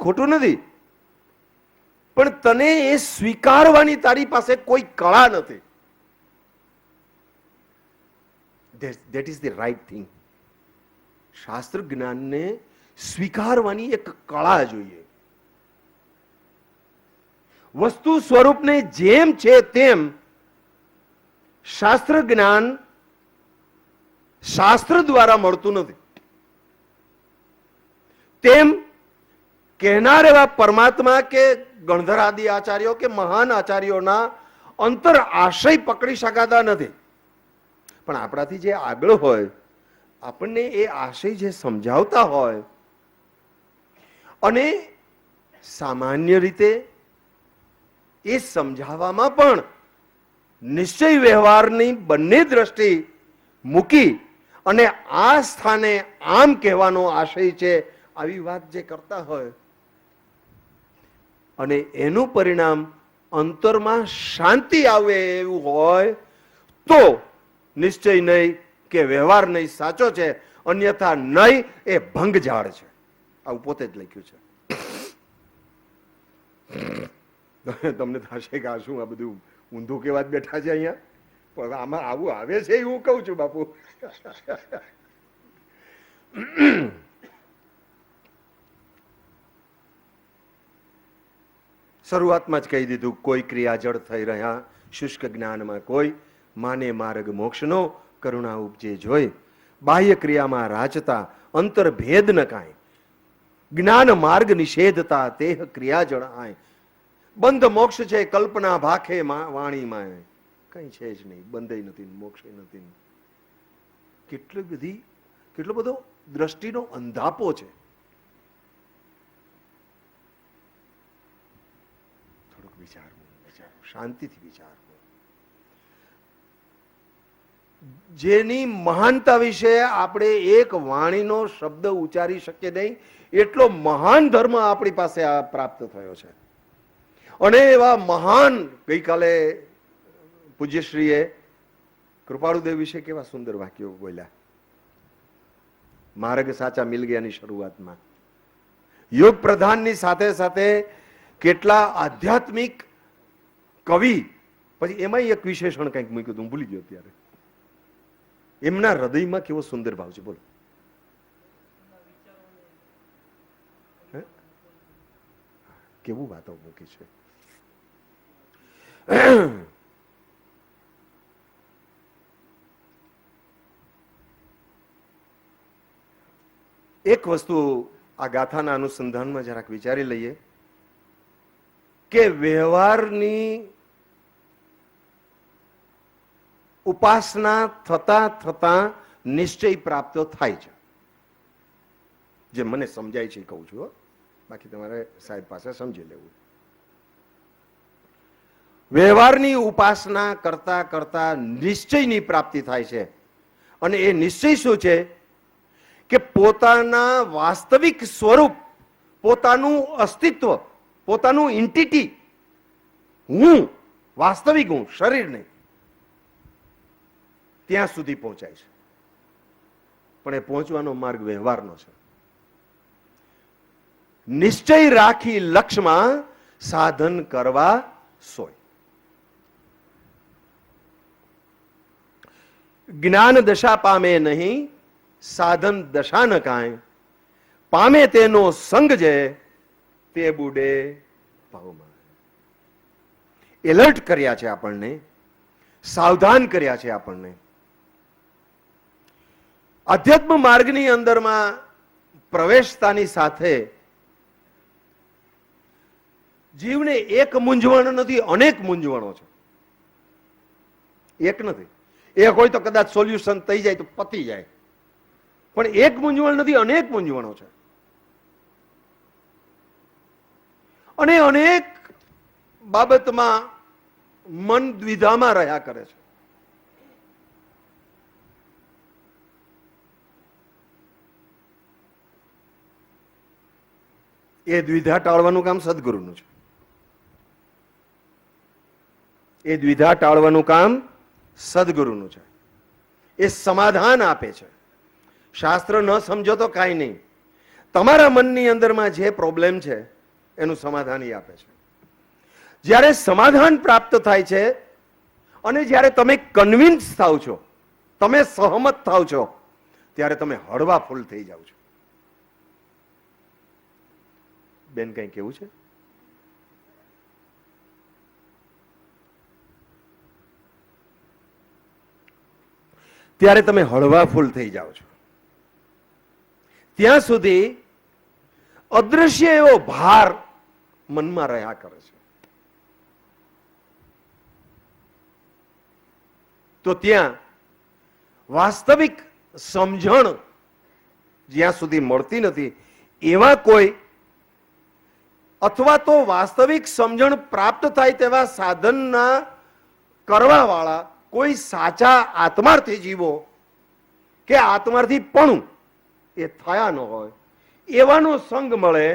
ખોટું નથી, પણ તને એ સ્વીકારવાની તારી પાસે કોઈ કળા નથી. That is the right thing. શાસ્ત્ર જ્ઞાનને સ્વીકારવાની એક કળા જોઈએ. વસ્તુ સ્વરૂપને જેમ છે તેમ શાસ્ત્ર જ્ઞાન શાસ્ત્ર દ્વારા મળતું નથી. તેમ કહેનાર એવા પરમાત્મા કે ગણધર આદિ આચાર્યો કે મહાન આચાર્યોના અંતર આશય પકડી શકાતા નથી. પણ આપણાથી જે આગળ હોય, આપણને એ આશય જે સમજાવતા હોય, અને સામાન્ય રીતે એ સમજાવવામાં પણ નિશ્ચય વ્યવહારની બંને દ્રષ્ટિ મૂકી અને આ સ્થાને આમ કહેવાનો આશય છે, આવી વાત જે કરતા હોય અને એનું પરિણામ અંતરમાં શાંતિ આવે એવું હોય તો નિશ્ચય નહીં કે વ્યવહાર નહીં સાચો છે, અન્યથા નહીં એ ભંગઝાડ છે. આવું પોતે જ લખ્યું છે. તમને થશે કે આ શું આ બધું ઊંધું કેવા જ બેઠા છે અહીંયા, પણ આમાં આવું આવે છે એવું કહું છું બાપુ. શરૂઆતમાં જ કહી દીધું, કોઈ ક્રિયા જળ થઈ રહ્યા શુષ્ક જ્ઞાનમાં કોઈ, માને માર્ગ મોક્ષનો કરુણા ઉપજે જોઈ, બાહ્ય ક્રિયામાં રાચતા અંતર ભેદ ન કાંઈ, જ્ઞાન માર્ગ નિષેધતા તેહ ક્રિયા જળ આય, બંધ મોક્ષ છે કલ્પના ભાખે વાણીમાં, કઈ છે જ નહીં, બંધ નથી મોક્ષ નથી. કેટલો બધો દ્રષ્ટિનો અંધાપો છે. થોડુંક વિચારવું, શાંતિથી વિચારવું. જેની મહાનતા વિશે આપણે એક વાણીનો શબ્દ ઉચ્ચારી શકીએ નહીં, એટલો મહાન ધર્મ આપણી પાસે આ પ્રાપ્ત થયો છે. અને એવા મહાન, ગઈકાલે પૂજ્યશ્રીએ કૃપાળુદેવ વિશે કેવા સુંદર વાક્યો બોલ્યા. માર્ગ સાચા મિલ ગયાની શરૂઆતમાં યોગ પ્રધાનની સાથે સાથે કેટલા આધ્યાત્મિક કવિ, પછી એમાં એક વિશેષણ કંઈક મૂક્યું હતું, ભૂલી ગયો અત્યારે. એમના હૃદયમાં કેવો સુંદર ભાવ છે, બોલો. કેવું વાતો મૂકી છે. એક વસ્તુ આ ગાથાના અનુસંધાનમાં જરાક વિચારી લઈએ કે વ્યવહારની ઉપાસના થતા થતા નિશ્ચય પ્રાપ્ત થાય છે. જે મને સમજાય છે કહું છું, બાકી તમારે સાહેબ પાસે સમજી લેવું. વ્યવહારની ઉપાસના કરતા કરતા નિશ્ચયની પ્રાપ્તિ થાય છે. અને એ નિશ્ચય શું છે કે પોતાના વાસ્તવિક સ્વરૂપ, પોતાનું અસ્તિત્વ, પોતાનું એન્ટિટી, હું વાસ્તવિક હું, શરીર નહીં, ત્યાં સુધી પહોંચાય છે. પણ એ પહોંચવાનો માર્ગ વ્યવહારનો છે. નિશ્ચય રાખી લક્ષ્યમાં સાધન કરવા સોય. જ્ઞાન દશા પામે નહીં, સાધન દશા ન કાંઈ, પામે તેનો સંગ જે તે બુડે ભાવમાં. એલર્ટ કર્યા છે આપણને, સાવધાન કર્યા છે આપણને. અધ્યાત્મ માર્ગની અંદરમાં પ્રવેશતાની સાથે જીવને એક મૂંઝવણ નથી, અનેક મૂંઝવણો છે. એક નથી. એક હોય તો કદાચ સોલ્યુશન થઈ જાય તો પતી જાય, પણ એક મૂંઝવણ નથી, અનેક મૂંઝવણો છે. અને અનેક બાબતમાં મન દ્વિધામાં રહ્યા કરે છે. એ દ્વિધા ટાળવાનું કામ સદગુરુનું છે. એ દ્વિધા ટાળવાનું કામ સદગુરુનું છે. એ સમાધાન આપે છે. શાસ્ત્ર ન સમજો તો કાંઈ નહીં, તમારા મનની અંદરમાં જે પ્રોબ્લેમ છે એનું સમાધાન એ આપે છે. જ્યારે સમાધાન પ્રાપ્ત થાય છે અને જ્યારે તમે કન્વિન્સ થાવ છો, તમે સહમત થાવ છો, ત્યારે તમે હળવા ફૂલ થઈ જાવ છો. બેન કઈ કેવું છે? ત્યારે તમે હળવા ફૂલ થઈ જાઓ છો. ત્યાં સુધી અદ્રશ્ય એવો ભાર મનમાં રહ્યા કરે છે. તો ત્યાં વાસ્તવિક સમજણ જ્યાં સુધી મળતી નથી, એવા કોઈ અથવા તો વાસ્તવિક સમજણ પ્રાપ્ત થાય તેવા સાધનના કરવા વાળા કોઈ સાચા આત્માર્થી જીવો કે આત્માર્થી પણ એ થયા ન હોય, એવાનો સંગ મળે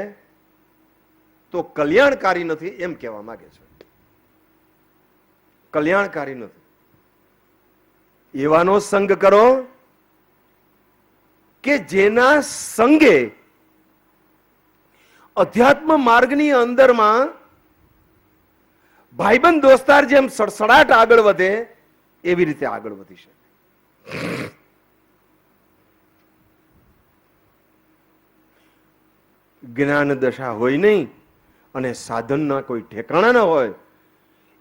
તો કલ્યાણકારી નથી એમ કહેવા માંગે છે. કલ્યાણકારી નથી. એવાનો સંગ કરો કે જેના સંગે અધ્યાત્મ માર્ગની અંદરમાં ભાઈબંધ દોસ્તાર જેમ સડસડાટ આગળ વધે એવી રીતે આગળ વધી શકે. જ્ઞાન દશા હોય નહીં અને સાધનના કોઈ ઠેકાણા ના હોય,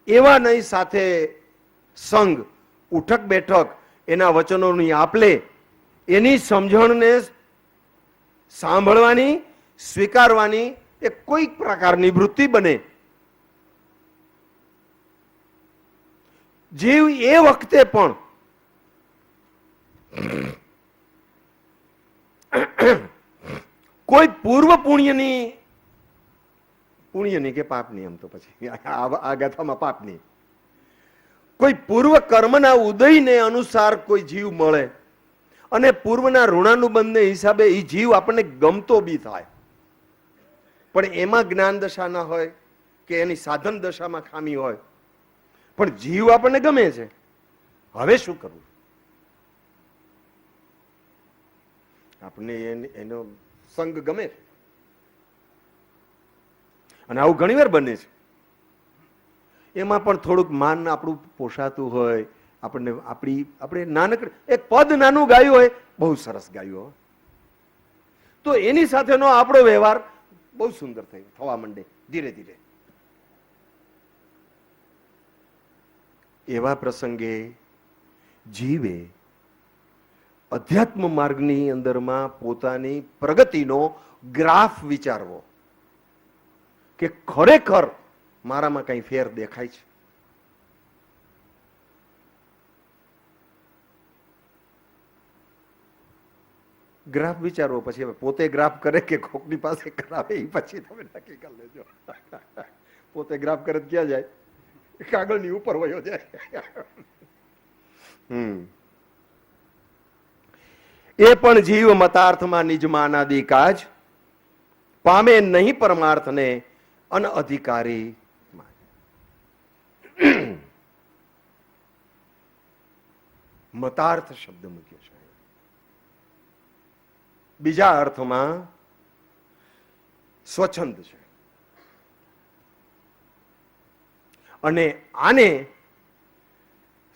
એવા નહીં સાથે સંગ, ઉઠક બેઠક, એના વચનોની આપલે, એની સમજણને સાંભળવાની, સ્વીકારવાની એ કોઈક પ્રકારની વૃત્તિ બને. જીવ એ વખતે પણ કોઈ પૂર્વ પુણ્યની કે પાપની, એમ તો પછી આ ગાથામાં પાપની, કોઈ પૂર્વ કર્મના ઉદયને અનુસાર કોઈ જીવ મળે અને પૂર્વના ઋણાનુબંધને હિસાબે એ જીવ આપણને ગમતો બી થાય, પણ એમાં જ્ઞાન દશા ના હોય કે એની સાધન દશામાં ખામી હોય, પણ જીવ આપણને ગમે છે. હવે શું કરવું? આપણને એનો સંગ ગમે છે અને આવું ઘણી વાર બને છે. એમાં પણ થોડુંક માન આપણું પોષાતું હોય, આપણે નાનકડું એક પદ નાનું ગાયું હોય, બહુ સરસ ગાયું હોય, તો એની સાથેનો આપણો વ્યવહાર બહુ સુંદર થવા માંડે ધીરે ધીરે. એવા પ્રસંગે જીવે અધ્યાત્મ માર્ગની અંદરમાં પોતાની પ્રગતિનો ગ્રાફ વિચારવો કે ખરેખર મારામાં કઈ ફેર દેખાય છે. ગ્રાફ વિચારવો, પછી હવે પોતે ગ્રાફ કરે કે કોકની પાસે કરાવે એ પછી તમે નક્કી કરી લેજો. પોતે ગ્રાફ કરે ક્યાં જાય? કાગળની ઉપર વયો જાય. એ પણ જીવ મતાર્થમાં નિજમાં અનાદિ કાજ પામે નહીં પરમાર્થને અનઅધિકારી. મતાર્થ શબ્દ મૂક્યો છે. બીજા અર્થમાં સ્વચ્છંદ છે. અને આને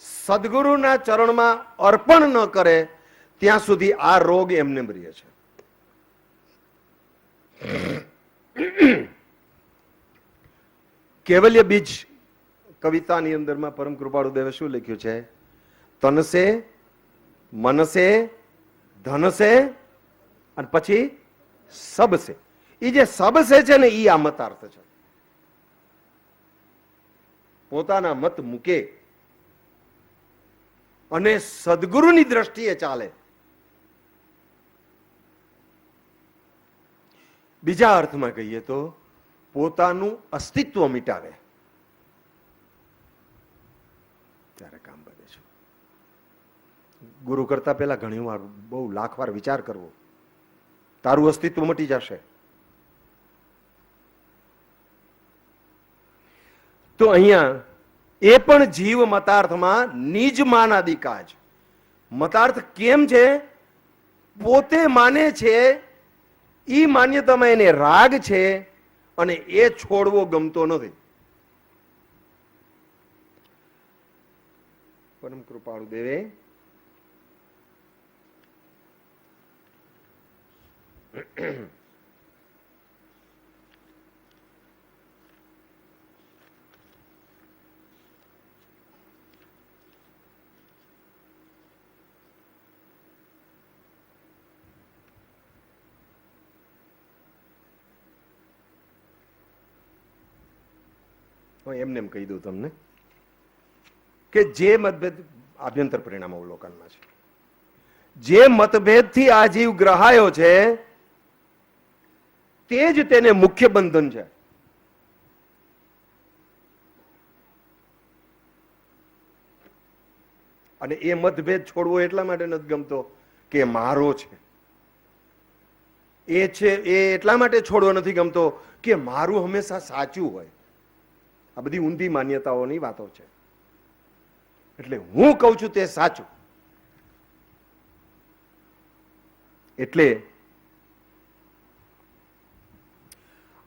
સદગુરુના ચરણમાં અર્પણ ન કરે ત્યાં સુધી આ રોગ એમને રહે છે. કેવલ્ય બીજ કવિતાની અંદરમાં પરમ કૃપાળુ દેવે શું લખ્યું છે? તનસે, મનસે, ધનસે અને પછી સબસે. એ જે સબસે છે ને એ આ મતાર્થ છે. પોતાના મત મૂકે અને સદગુરુની દ્રષ્ટિએ ચાલે, બીજા અર્થમાં કહીએ તો પોતાનું અસ્તિત્વ મિટાવે, ત્યારે કામ બને છે. ગુરુ કરતા પહેલા ઘણી વાર, બહુ લાખ વાર વિચાર કરવો, તારું અસ્તિત્વ મટી જશે. તો અહીંયા એ પણ જીવ મતાર્થમાં નિજ માનાદિ કાજ. મતાર્થ કેમ છે? પોતે માને છે, ઈ માન્યતામાં એને રાગ છે અને એ છોડવો ગમતો નથી. પરમ કૃપાળુ દેવે એમને એમ કહી દઉં તમને કે જે મતભેદ આભ્યંતર પરિણામ અવલોકનમાં છે, જે મતભેદથી આ જીવ ગ્રહાયો છે તે જ તેને મુખ્ય બંધન છે. અને એ મતભેદ છોડવો એટલા માટે નથી ગમતો કે મારો છે, એ છે એ એટલા માટે છોડવો નથી ગમતો કે મારું હંમેશા સાચું હોય. આ બધી ઊંધી માન્યતાઓની વાતો છે. એટલે હું કહું છું તે સાચું. એટલે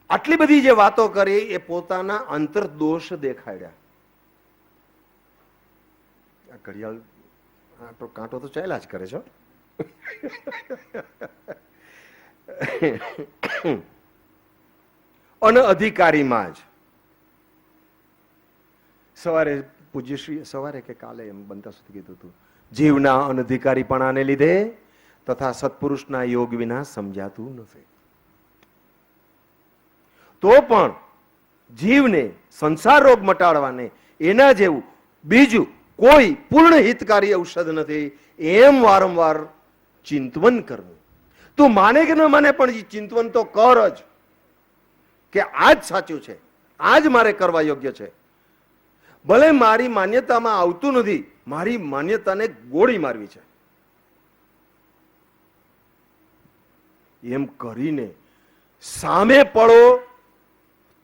આટલી બધી જે વાતો કરી એ પોતાના અંતર્દોષ દેખાડ્યા. આ ઘડિયાળ કાંટો તો ચાલ્યા જ કરે છે. અનઅધિકારીમાં જ સવારે પૂજ્યશ્રી સવારે કે કાલે એમ બનતા સુધી કીધું હતું, જીવના અનધિકારીપણાને લીધે તથા સત્પુરુષના યોગ વિના સમજાતું નથી. તો પણ જીવને સંસાર રોગ મટાડવાને એના જેવું બીજું કોઈ પૂર્ણ હિતકારી ઔષધ નથી, એમ વારંવાર ચિંતવન કરવું. તું માને કે ન માને પણ ચિંતવન તો કર જ, કે આ જ સાચું છે, આ જ મારે કરવા યોગ્ય છે. ભલે મારી માન્યતામાં આવતું નથી, મારી માન્યતાને ગોળી મારવી છે, એમ કરીને સામે પડો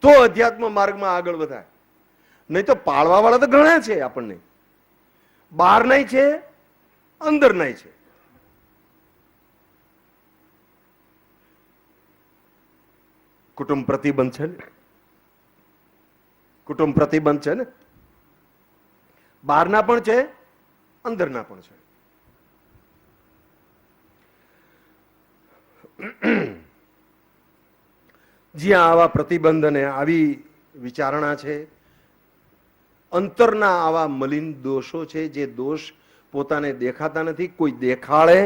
તો અધ્યાત્મ માર્ગમાં આગળ વધાય. નહીં તો પાળવા વાળા તો ઘણા છે, આપણને બહાર નહીં છે, અંદર નહીં છે. કુટુંબ પ્રતિબંધ છે ને, કુટુંબ પ્રતિબંધ છે ને, બહારના પણ છે, અંદરના પણ છે. જ્યાં આવા પ્રતિબંધ અને આવી વિચારણા છે, અંતરના આવા મલિન દોષો છે, જે દોષ પોતાને દેખાતા નથી, કોઈ દેખાડે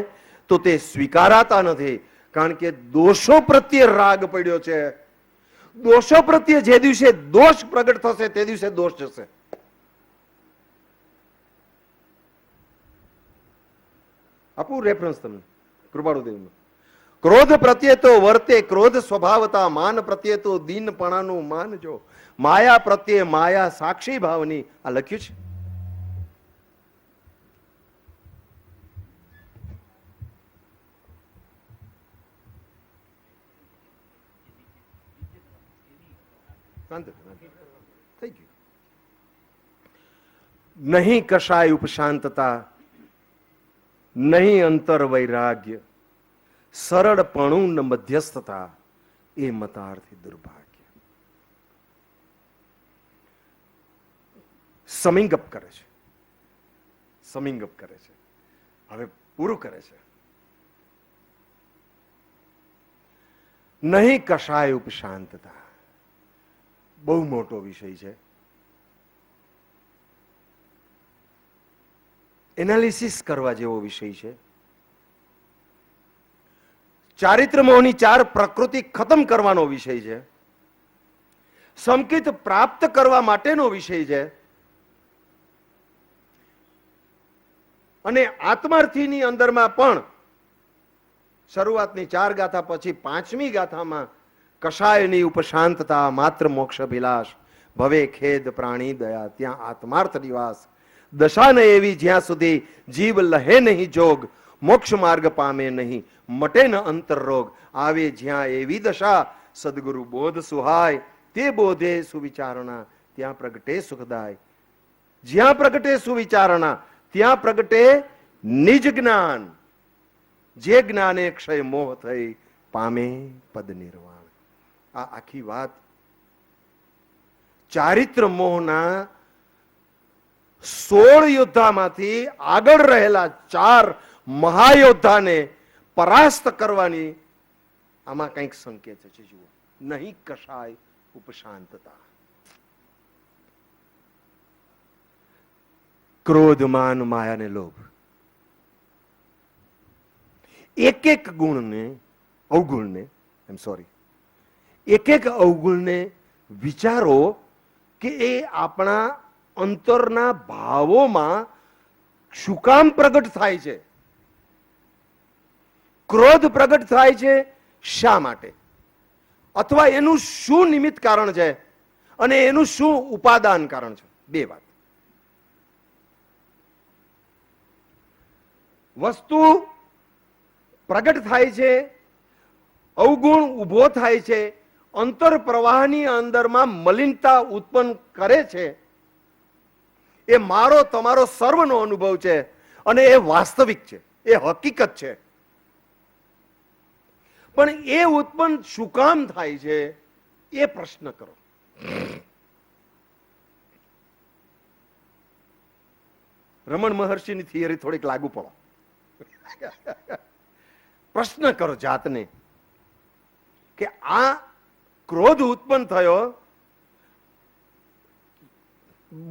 તો તે સ્વીકારાતા નથી, કારણ કે દોષો પ્રત્યે રાગ પડ્યો છે. દોષો પ્રત્યે જે દિવસે દોષ પ્રગટ થશે તે દિવસે દોષ જશે. આપું રેફરન્સ તમને કૃપાળુદેવનું. ક્રોધ પ્રત્યે તો વર્તે ક્રોધ સ્વભાવતા, માન પ્રત્યે તો દીનપણાનું માન જો, માયા પ્રત્યે માયા સાક્ષી ભાવની. આ લખ્યું છે. થઈ ગયું. નહીં કશાય ઉપશાંતતા, નહીં અંતર વૈરાગ્ય, સરળપણું ન મધ્યસ્થતા, એ મતાર્થી દુર્ભાગ્ય. સમિંગઅપ કરે છે, સમિંગઅપ કરે છે, હવે પૂરું કરે છે. નહીં કશાય ઉપશાંતતા, બહુ મોટો વિષય છે. એનાલિસિસ કરવા જેવો વિષય છે. ચારિત્ર મોહની ચાર પ્રકૃતિ ખતમ કરવાનો વિષય છે. સંકિત પ્રાપ્ત કરવા માટેનો વિષય છે. અને આત્માર્થીની અંદરમાં પણ શરૂઆતની 4 ગાથા પછી 5મી ગાથામાં કશાયની ઉપશાંતતા માત્ર મોક્ષ અભિલાષ ભવે ખેદ પ્રાણી દયા ત્યાં આત્માર્થ નિવાસ દશા ન એવી જ્યાં સુધી જીવ લહે નહીં જોગ મોક્ષ માર્ગ પામે નહીં મટે ન અંતર રોગ આવે જ્યાં એવી દશા સદગુરુ બોધ સુહાય તે બોધે સુવિચારણા ત્યાં પ્રગટે સુખદાય જ્યાં પ્રગટે સુવિચારણા ત્યાં પ્રગટે નિજ જ્ઞાન જે જ્ઞાને ક્ષય મોહ થઈ પામે પદ નિર્વાણ. આ આખી વાત ચારિત્ર મોહના 16 યોદ્ધામાંથી આગળ રહેલા 4 મહાયોદ્ધાને પરાસ્ત કરવાની આમાં કંઈક સંકેત છે. જુઓ, નહીં કશાય ઉપશાંતતા. ક્રોધ, માન, માયા ને લોભ, એક ગુણને અવગુણને એક અવગુણને વિચારો કે એ આપણા અંતરના ભાવોમાં શું કામ પ્રગટ થાય છે. ક્રોધ પ્રગટ થાય છે શા માટે, અથવા એનું શું નિમિત્ત કારણ છે અને એનું શું ઉપાદાન કારણ છે. 2 વાત. વસ્તુ પ્રગટ થાય છે, અવગુણ ઉભો થાય છે, અંતર પ્રવાહની અંદરમાં મલિનતા ઉત્પન્ન કરે છે. એ મારો તમારો સર્વનો અનુભવ છે અને એ વાસ્તવિક છે, એ હકીકત છે. પણ એ ઉત્પન્ન શું કામ થાય છે એ પ્રશ્ન કરો. રમણ મહર્ષિની થિયરી થોડીક લાગુ પડો. પ્રશ્ન કરો જાતને કે આ ક્રોધ ઉત્પન્ન થયો,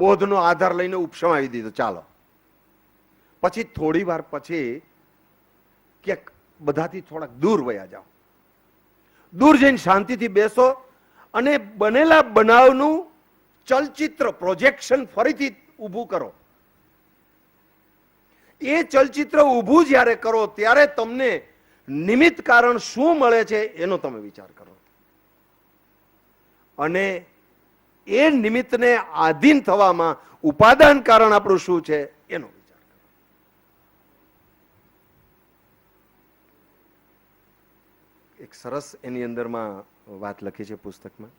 બોધનો આધાર લઈને ઉપશમાવી દીધો, ચાલો. પછી થોડી વાર પછી કે બધાથી થોડાક દૂર વયા જાઓ, દૂર જઈને શાંતિથી બેસો અને બનેલા બનાવનું ચલચિત્ર પ્રોજેક્શન ફરીથી ઊભું કરો. એ ચલચિત્ર ઊભું જ્યારે કરો ત્યારે તમને નિમિત્ત કારણ શું મળે છે એનો તમે વિચાર કરો અને એ નિમિત્તને આધીન થવામાં ઉપાદાન કારણ આપણું શું છે એનો વિચાર કરો. એક સરસ એની અંદરમાં વાત લખી છે પુસ્તકમાં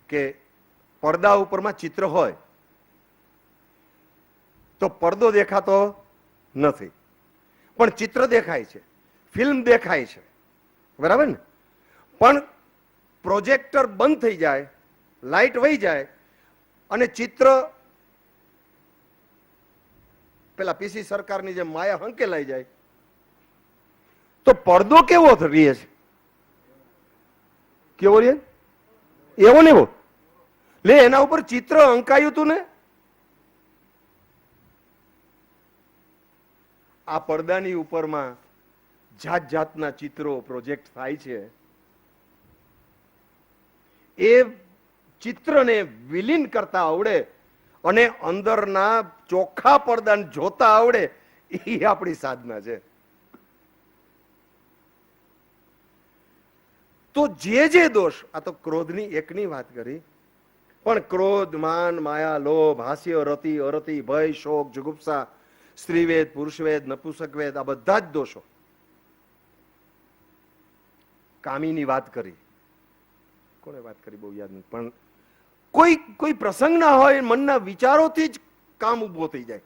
કે પડદા ઉપરમાં ચિત્ર હોય તો પડદો દેખાતો નથી, પણ ચિત્ર દેખાય છે, ફિલ્મ દેખાય છે, બરાબર ને? પણ પ્રોજેક્ટર બંધ થઈ જાય, લાઈટ વહી જાય અને ચિત્ર પેલા પીસી સરકારની જે માયા હંકેલાઈ જાય તો પડદો કેવો રહે છે? કેવો રહે? એવો ને એવો. લે, એના ઉપર ચિત્ર અંકાયું હતું ને, આ પડદાની ઉપરમાં જાત જાતના ચિત્રો પ્રોજેક્ટ થાય છે. એ ચિત્રને વિલીન કરતા આવડે અને અંદરના ચોખ્ખા પડદાને જોતા આવડે એ આપણી સાધના છે. તો જે દોષ, આ તો ક્રોધની એકની વાત કરી, પણ ક્રોધ, માન, માયા, લોભ, હાસ્ય, રતિ, અરતિ, ભય, શોક, જુગુપ્સા, સ્ત્રીવેદ, પુરુષવેદ, નપુંસકવેદ, આ બધા જ દોષો. કામીની વાત કરી, કોને વાત કરી બહુ યાદ નથી, પણ કોઈ પ્રસંગ ના હોય, મનના વિચારોથી જ કામ ઉભો થઈ જાય.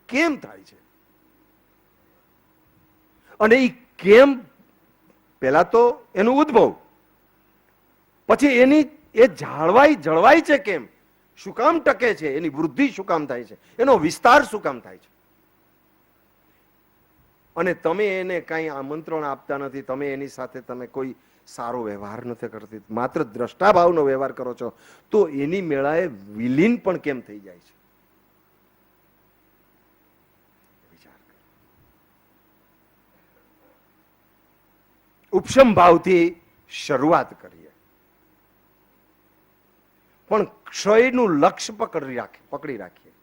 કેમ થાય છે? અને એ કેમ, પહેલા તો એનું ઉદ્ભવ, પછી એની એ જળવાય છે કેમ, શું કામ ટકે છે, એની વૃદ્ધિ શું કામ થાય છે, એનો વિસ્તાર શું કામ થાય છે. અને તમે એને કઈ આમંત્રણ આપતા નથી, તમે એની સાથે તમે કોઈ સારો વ્યવહાર નથી કરતી, માત્ર દ્રષ્ટાભાવનો વ્યવહાર કરો છો, તો એની મેળાએ વિલીન પણ કેમ થઈ જાય છે? વિચાર કરો. ઉપશમ ભાવથી શરૂઆત કરીએ. પણ ક્ષયનું લક્ષ્ય પકડી રાખીએ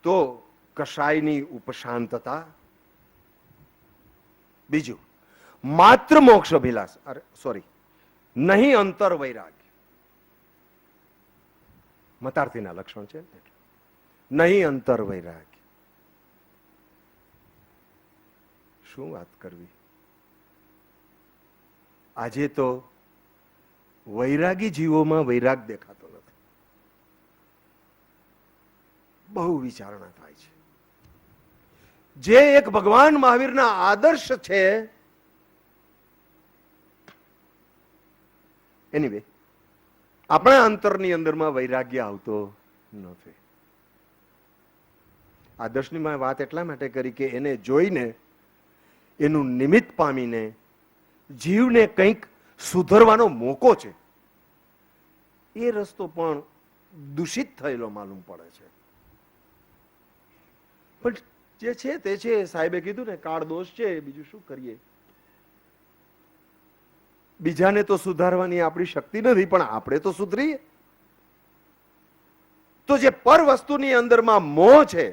તો કશાયની ઉપશાંતતા. બીજું, માત્ર મોક્ષ અભિલાષ, નહીં અંતર વૈરાગ્ય. મતાર્થીના લક્ષણ છે, નહીં અંતર વૈરાગ્ય. શું વાત કરવી. આજે તો વૈરાગી જીવોમાં વૈરાગ દેખાતો નથી. બહુ વિચારણા થાય છે. જે એક ભગવાન મહાવીરના આદર્શ છે, એનીવે આપણા અંતરની અંદરમાં વૈરાગ્ય આવતો નથી. આદર્શની મેં વાત એટલા માટે કરી કે એને જોઈને, એનું નિમિત્ત પામીને જીવને કંઈક સુધરવાનો મોકો છે. એ રસ્તો પણ દૂષિત થયેલો માલુમ પડે છે. પણ જે છે તે છે. સાહેબે કીધું ને, કાળ દોષ છે, બીજું શું કરીએ. બીજાને તો સુધારવાની આપણી શક્તિ નથી, પણ આપણે તો સુધરીએ. તો જે પર વસ્તુની અંદરમાં મોહ છે,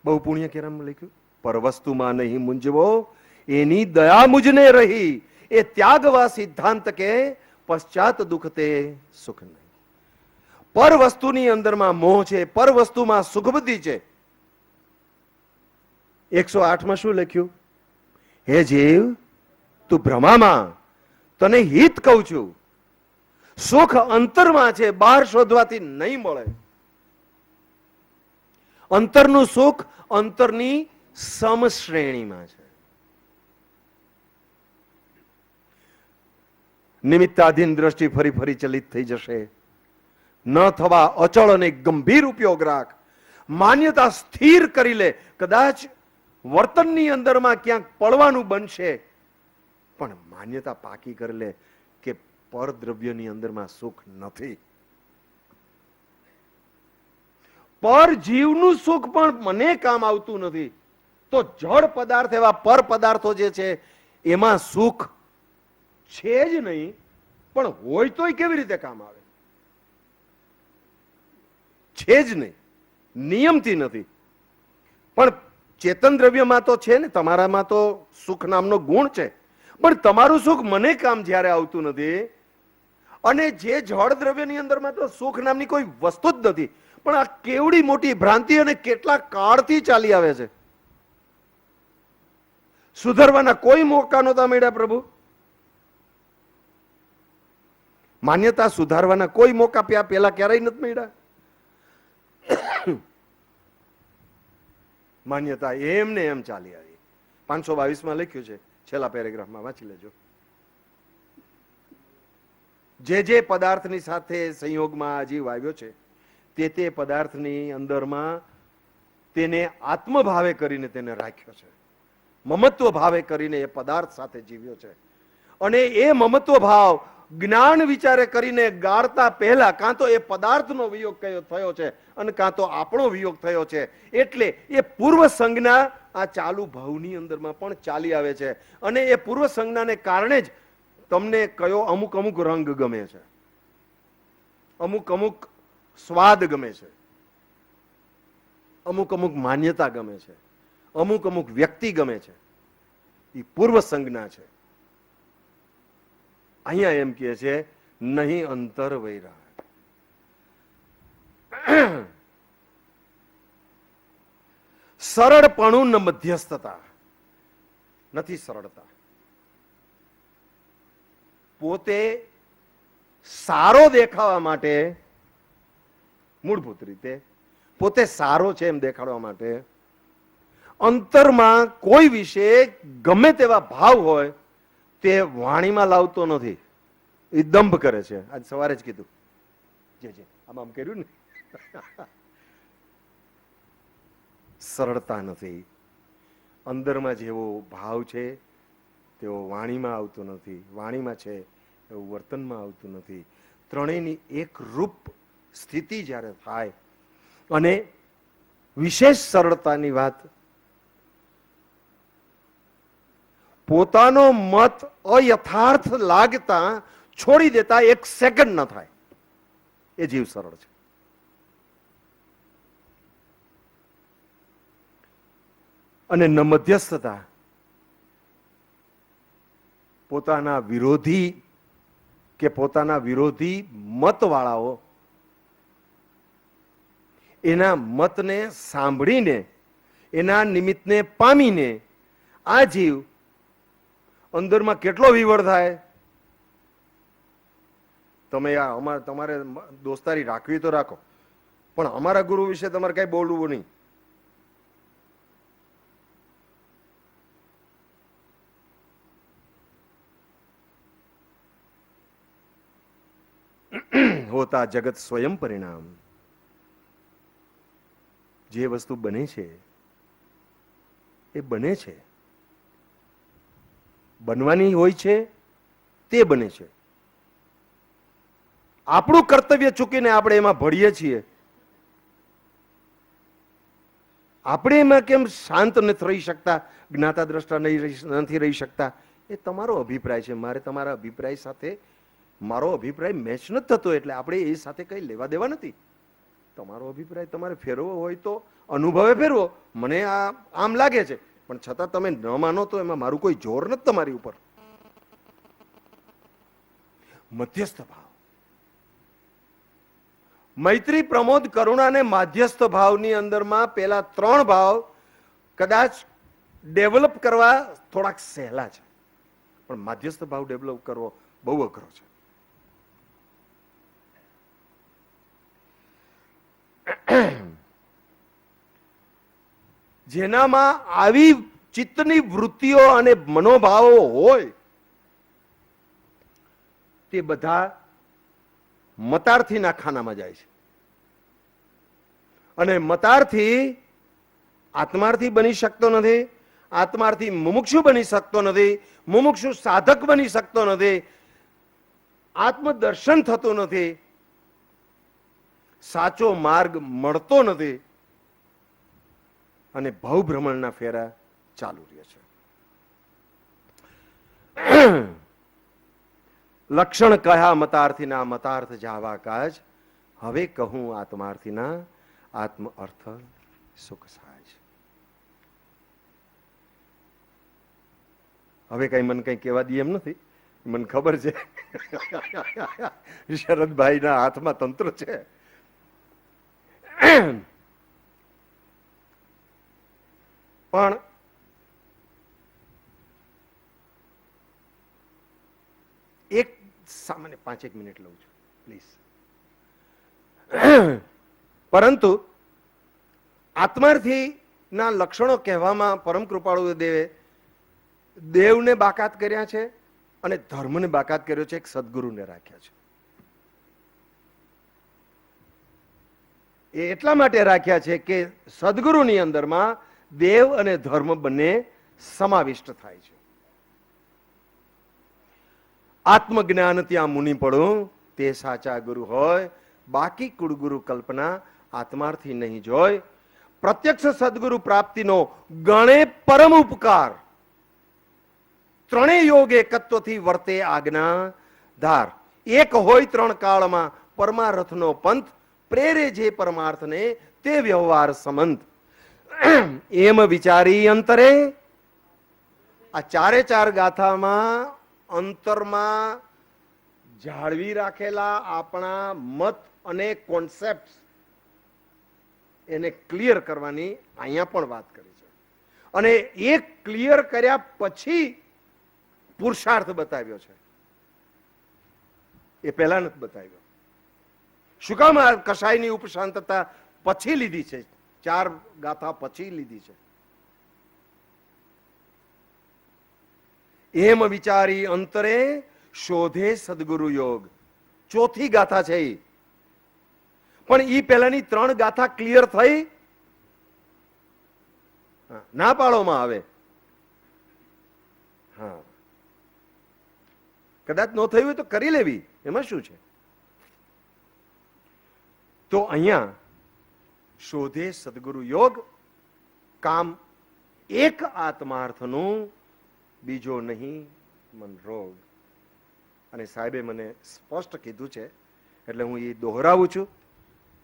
બહુ પુણ્ય કેરામ લખ્યું, પર વસ્તુમાં નહીં મૂંઝવો, એની દયા મુજને રહી. એ ત્યાગવા સિદ્ધાંત કે પશ્ચાત દુઃખ તે સુખ નહીં. પર વસ્તુની અંદરમાં મોહ છે, પર વસ્તુમાં સુખબુદ્ધિ છે. 108માં શું લખ્યું? હે જીવ, તું ભ્રમામાં, તને હિત કહું છું. સુખ અંતરમાં છે, બહાર શોધવાથી નહીં મળે. અંતરનું સુખ અંતરની સમશ્રેણીમાં છે. નિમિત્તાધીન દ્રષ્ટિ ફરી ફરી ચલિત થઈ જશે. ન થવા અચળ અને ગંભીર ઉપયોગ રાખ. માન્યતા સ્થિર કરી લે. કદાચ વર્તનની અંદરમાં ક્યાંક પડવાનું બનશે, પણ માન્યતા પાકી કરી લે કે પરદ્રવ્યની અંદરમાં સુખ નથી. પર જીવનું સુખ પણ મને કામ આવતું નથી, તો જળ પદાર્થ, એવા પર પદાર્થો જે છે એમાં સુખ છે જ નહીં. પણ હોય તોય કેવી રીતે કામ આવે? છે જ નહીં, નિયમથી નથી. પણ ચેતન દ્રવ્યમાં તો છે ને, તમારામાં તો સુખ નામનો ગુણ છે, પણ તમારું સુખ મને કામ જ્યારે આવતું નથી. અને જે જળ દ્રવ્યની અંદરમાં તો સુખ નામની કોઈ વસ્તુ જ નથી. પણ આ કેવડી મોટી ભ્રાંતિ અને કેટલા કાળથી ચાલી આવે છે. સુધરવાના કોઈ મોકા નહોતા મળ્યા પ્રભુ. માન્યતા સુધારવાના કોઈ મોકા પેલા ક્યારેય નથી મળ્યા. માન્યતા એમને એમ ચાલી આવી. 522માં લખ્યું છે, છેલ્લા પેરેગ્રાફમાં વાંચી લેજો. જે પદાર્થની સાથે સંયોગમાં જીવ આવ્યો છે, તે પદાર્થની અંદરમાં તેને આત્મભાવે કરીને તેને રાખ્યો છે. મમત્વ ભાવે કરીને એ પદાર્થ સાથે જીવ્યો છે. અને એ મમત્વ ભાવ જ્ઞાન વિચારે કરીને ગાળતા પહેલા કાં તો એ પદાર્થનો વિયોગ થયો છે અને કાં તો આપણો વિયોગ થયો છે. એટલે એ પૂર્વ સંજ્ઞા આ ચાલુ ભાવની અંદરમાં પણ ચાલી આવે છે. અને એ પૂર્વ સંજ્ઞાને કારણે જ તમને કયો અમુક અમુક રંગ ગમે છે, અમુક અમુક સ્વાદ ગમે છે, અમુક અમુક માન્યતા ગમે છે, અમુક અમુક વ્યક્તિ ગમે છે. એ પૂર્વ સંજ્ઞા છે. અહીંયા એમ કહે છે, નહીં અંતર વૈરાગ. સરળપણું ન મધ્યસ્થતા, નથી સરળતા. પોતે સારો દેખાવા માટે, મૂળભૂત રીતે પોતે સારો છે એમ દેખાડવા માટે અંતરમાં કોઈ વિશે ગમે તેવા ભાવ હોય તે વાણીમાં લાવતો નથી. એ દંભ કરે છે. આજ સવારે જ કીધું, આમ કર્યું ને. સરળતા નથી. અંદરમાં જેવો ભાવ છે તેવો વાણીમાં આવતો નથી. વાણીમાં છે એવું વર્તનમાં આવતું નથી. ત્રણેયની એક રૂપ સ્થિતિ જ્યારે થાય, અને વિશેષ સરળતાની વાત પોતાનો મત અયથાર્થ લાગતા છોડી દેતા 1 સેકન્ડ ન થાય. એ જીવ સરળ છે. અને ન મધ્યસ્થતા. પોતાના વિરોધી કે પોતાના વિરોધી મતવાળાઓ એના મતને સાંભળીને એના નિમિત્તને પામીને આ જીવ અંદરમાં કેટલો વિવળ થાય. તમે તમારે દોસ્તારી રાખવી તો રાખો, પણ અમારા ગુરુ વિશે તમારે કઈ બોલવું નહીં. હોતા જગત સ્વયં પરિણામ. જે વસ્તુ બને છે એ બને છે, બનવાની હોય છે તે બને છે. આપણું કર્તવ્ય ચૂકીને આપણે એમાં ભળીએ છીએ. આપણે એમાં કેમ શાંત નથી રહી શકતા, જ્ઞાતા દ્રષ્ટા નથી રહી શકતા? એ તમારો અભિપ્રાય છે. મારે તમારા અભિપ્રાય સાથે મારો અભિપ્રાય મેચ નથી થતો, એટલે આપણે એ સાથે કઈ લેવા દેવા નથી. તમારો અભિપ્રાય તમારે ફેરવો હોય તો અનુભવે ફેરવો. મને આ આમ લાગે છે, પણ છતાં તમે ન માનો તો એમાં મારું કોઈ જોર નથી તમારી ઉપર. મધ્યસ્થ ભાવ, મૈત્રી, પ્રમોદ, કરુણા અને માધ્યસ્થ ભાવની અંદરમાં પેલા 3 ભાવ કદાચ ડેવલપ કરવા થોડાક સહેલા છે, પણ માધ્યસ્થ ભાવ ડેવલપ કરવો બહુ અઘરો છે. જેનામાં આવી ચિત્તની વૃત્તિઓ અને મનોભાવો હોય તે બધા મતાર્થીના ખાનામાં જાય છે. અને મતાર્થી આત્માર્થી બની શકતો નથી, આત્માર્થી મુમુક્ષુ બની શકતો નથી, મુમુક્ષુ સાધક બની શકતો નથી, આત્મદર્શન થતું નથી, સાચો માર્ગ મળતો નથી, અને ભવભ્રમણના ફેરા ચાલુ રહે છે. લક્ષણ કહ્યા મતાર્થીના, મતાર્થ જાવા કાજ. હવે કહું આત્માર્થીના, આત્મ અર્થ સુખ સહાજ. હવે કઈ મને કઈ કહેવા દે એમ નથી, મને ખબર છે. શરદભાઈના હાથમાં તંત્ર છે. પણ એક સામાન્ય 5 મિનિટ લઉં છું પ્લીઝ. પરંતુ આત્માર્થી ના લક્ષણો કહેવામાં પરમ કૃપાળુ દેવે દેવને બાકાત કર્યા છે અને ધર્મને બાકાત કર્યો છે, એક સદગુરુને રાખ્યા છે. એ એટલા માટે રાખ્યા છે કે સદગુરુની અંદરમાં દેવ અને ધર્મ બંને સમાવિષ્ટ થાય છે. આત્મજ્ઞાન ત્યાં મુનિ પડું તે સાચા ગુરુ હોય, બાકી કુળગુરુ કલ્પના આત્માર્થી નહીં જોય. પ્રત્યક્ષ સદગુરુ પ્રાપ્તિનો ગણે પરમ ઉપકાર, ત્રણેય યોગ એકત્વથી વર્તે આજ્ઞા ધાર. એક હોય 3 કાળમાં પરમાર્થનો પંથ, પ્રેરે જે પરમાર્થને તે વ્યવહાર સંબંધ. એમ વિચારી અંતરે આ 4 ગાથામાં અંતરમાં જાળવી રાખેલા આપણા મત અને કોન્સેપ્ટ એને ક્લિયર કરવાની અહીંયા પણ વાત કરી છે. અને એ ક્લિયર કર્યા પછી પુરુષાર્થ બતાવ્યો છે, એ પહેલા નથી બતાવ્યો. શું કામ આ કસાયની ઉપશાંતતા પછી લીધી છે, 4 ગાથા પછી લીધી છે. એમ વિચારી અંતરે શોધે સદગુરુ યોગ, 4થી ગાથા છે. પણ ઈ પહેલાની 3 ગાથા ક્લિયર થઈ? ના પાડોમાં આવે. હા, કદાચ ન થયું હોય તો કરી લેવી, એમાં શું છે. તો અહીંયા શોધે સદગુરુ યોગ, કામ એક આત્માર્થનું બીજો નહીં મન રોગ. અને સાહેબે મને સ્પષ્ટ કીધું છે, એટલે હું એ દોહરાવું છું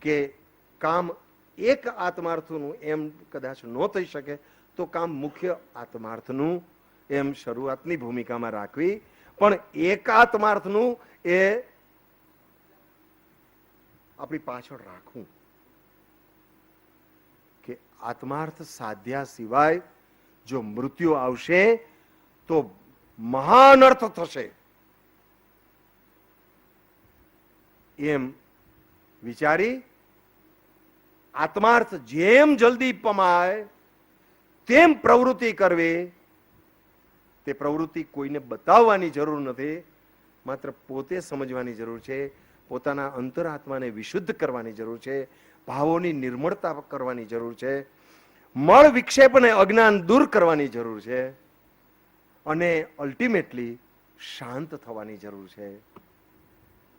કે કામ એક આત્માર્થનું એમ કદાચ ન થઈ શકે તો કામ મુખ્ય આત્માર્થનું એમ શરૂઆતની ભૂમિકામાં રાખવી, પણ એકાત્માર્થનું એ આપણી પાછળ રાખવું કે આત્માર્થ સાધ્યા સિવાય જો મૃત્યુ આવશે તો મહાન અર્થ થશે એમ વિચારી આત્માર્થ જેમ જલ્દી પમાય તેમ પ્રવૃત્તિ કરવી. તે પ્રવૃત્તિ કોઈને બતાવવાની જરૂર નથી, માત્ર પોતે સમજવાની જરૂર છે, પોતાના અંતરાત્માને વિશુદ્ધ કરવાની જરૂર છે, ભાવોની નિર્મળતા કરવાની જરૂર છે, મળ વિક્ષેપ અને અજ્ઞાન દૂર કરવાની જરૂર છે, અને અલ્ટિમેટલી શાંત થવાની જરૂર છે.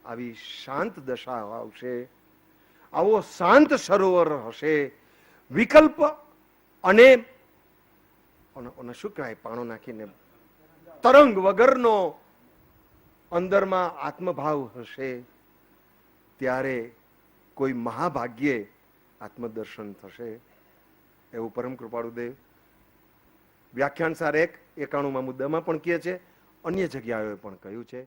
આવી શાંત દશા આવશે, આવો શાંત સરોવર હશે, વિકલ્પ અને શું કહેવાય પાણો નાખીને તરંગ વગરનો અંદરમાં આત્મભાવ હશે, ત્યારે કોઈ મહાભાગ્યે આત્મદર્શન થશે એવું પરમ કૃપાળુદેવ વ્યાખ્યાન સાર 91 મુદ્દામાં પણ કહે છે, અન્ય જગ્યાએ પણ કહ્યું છે.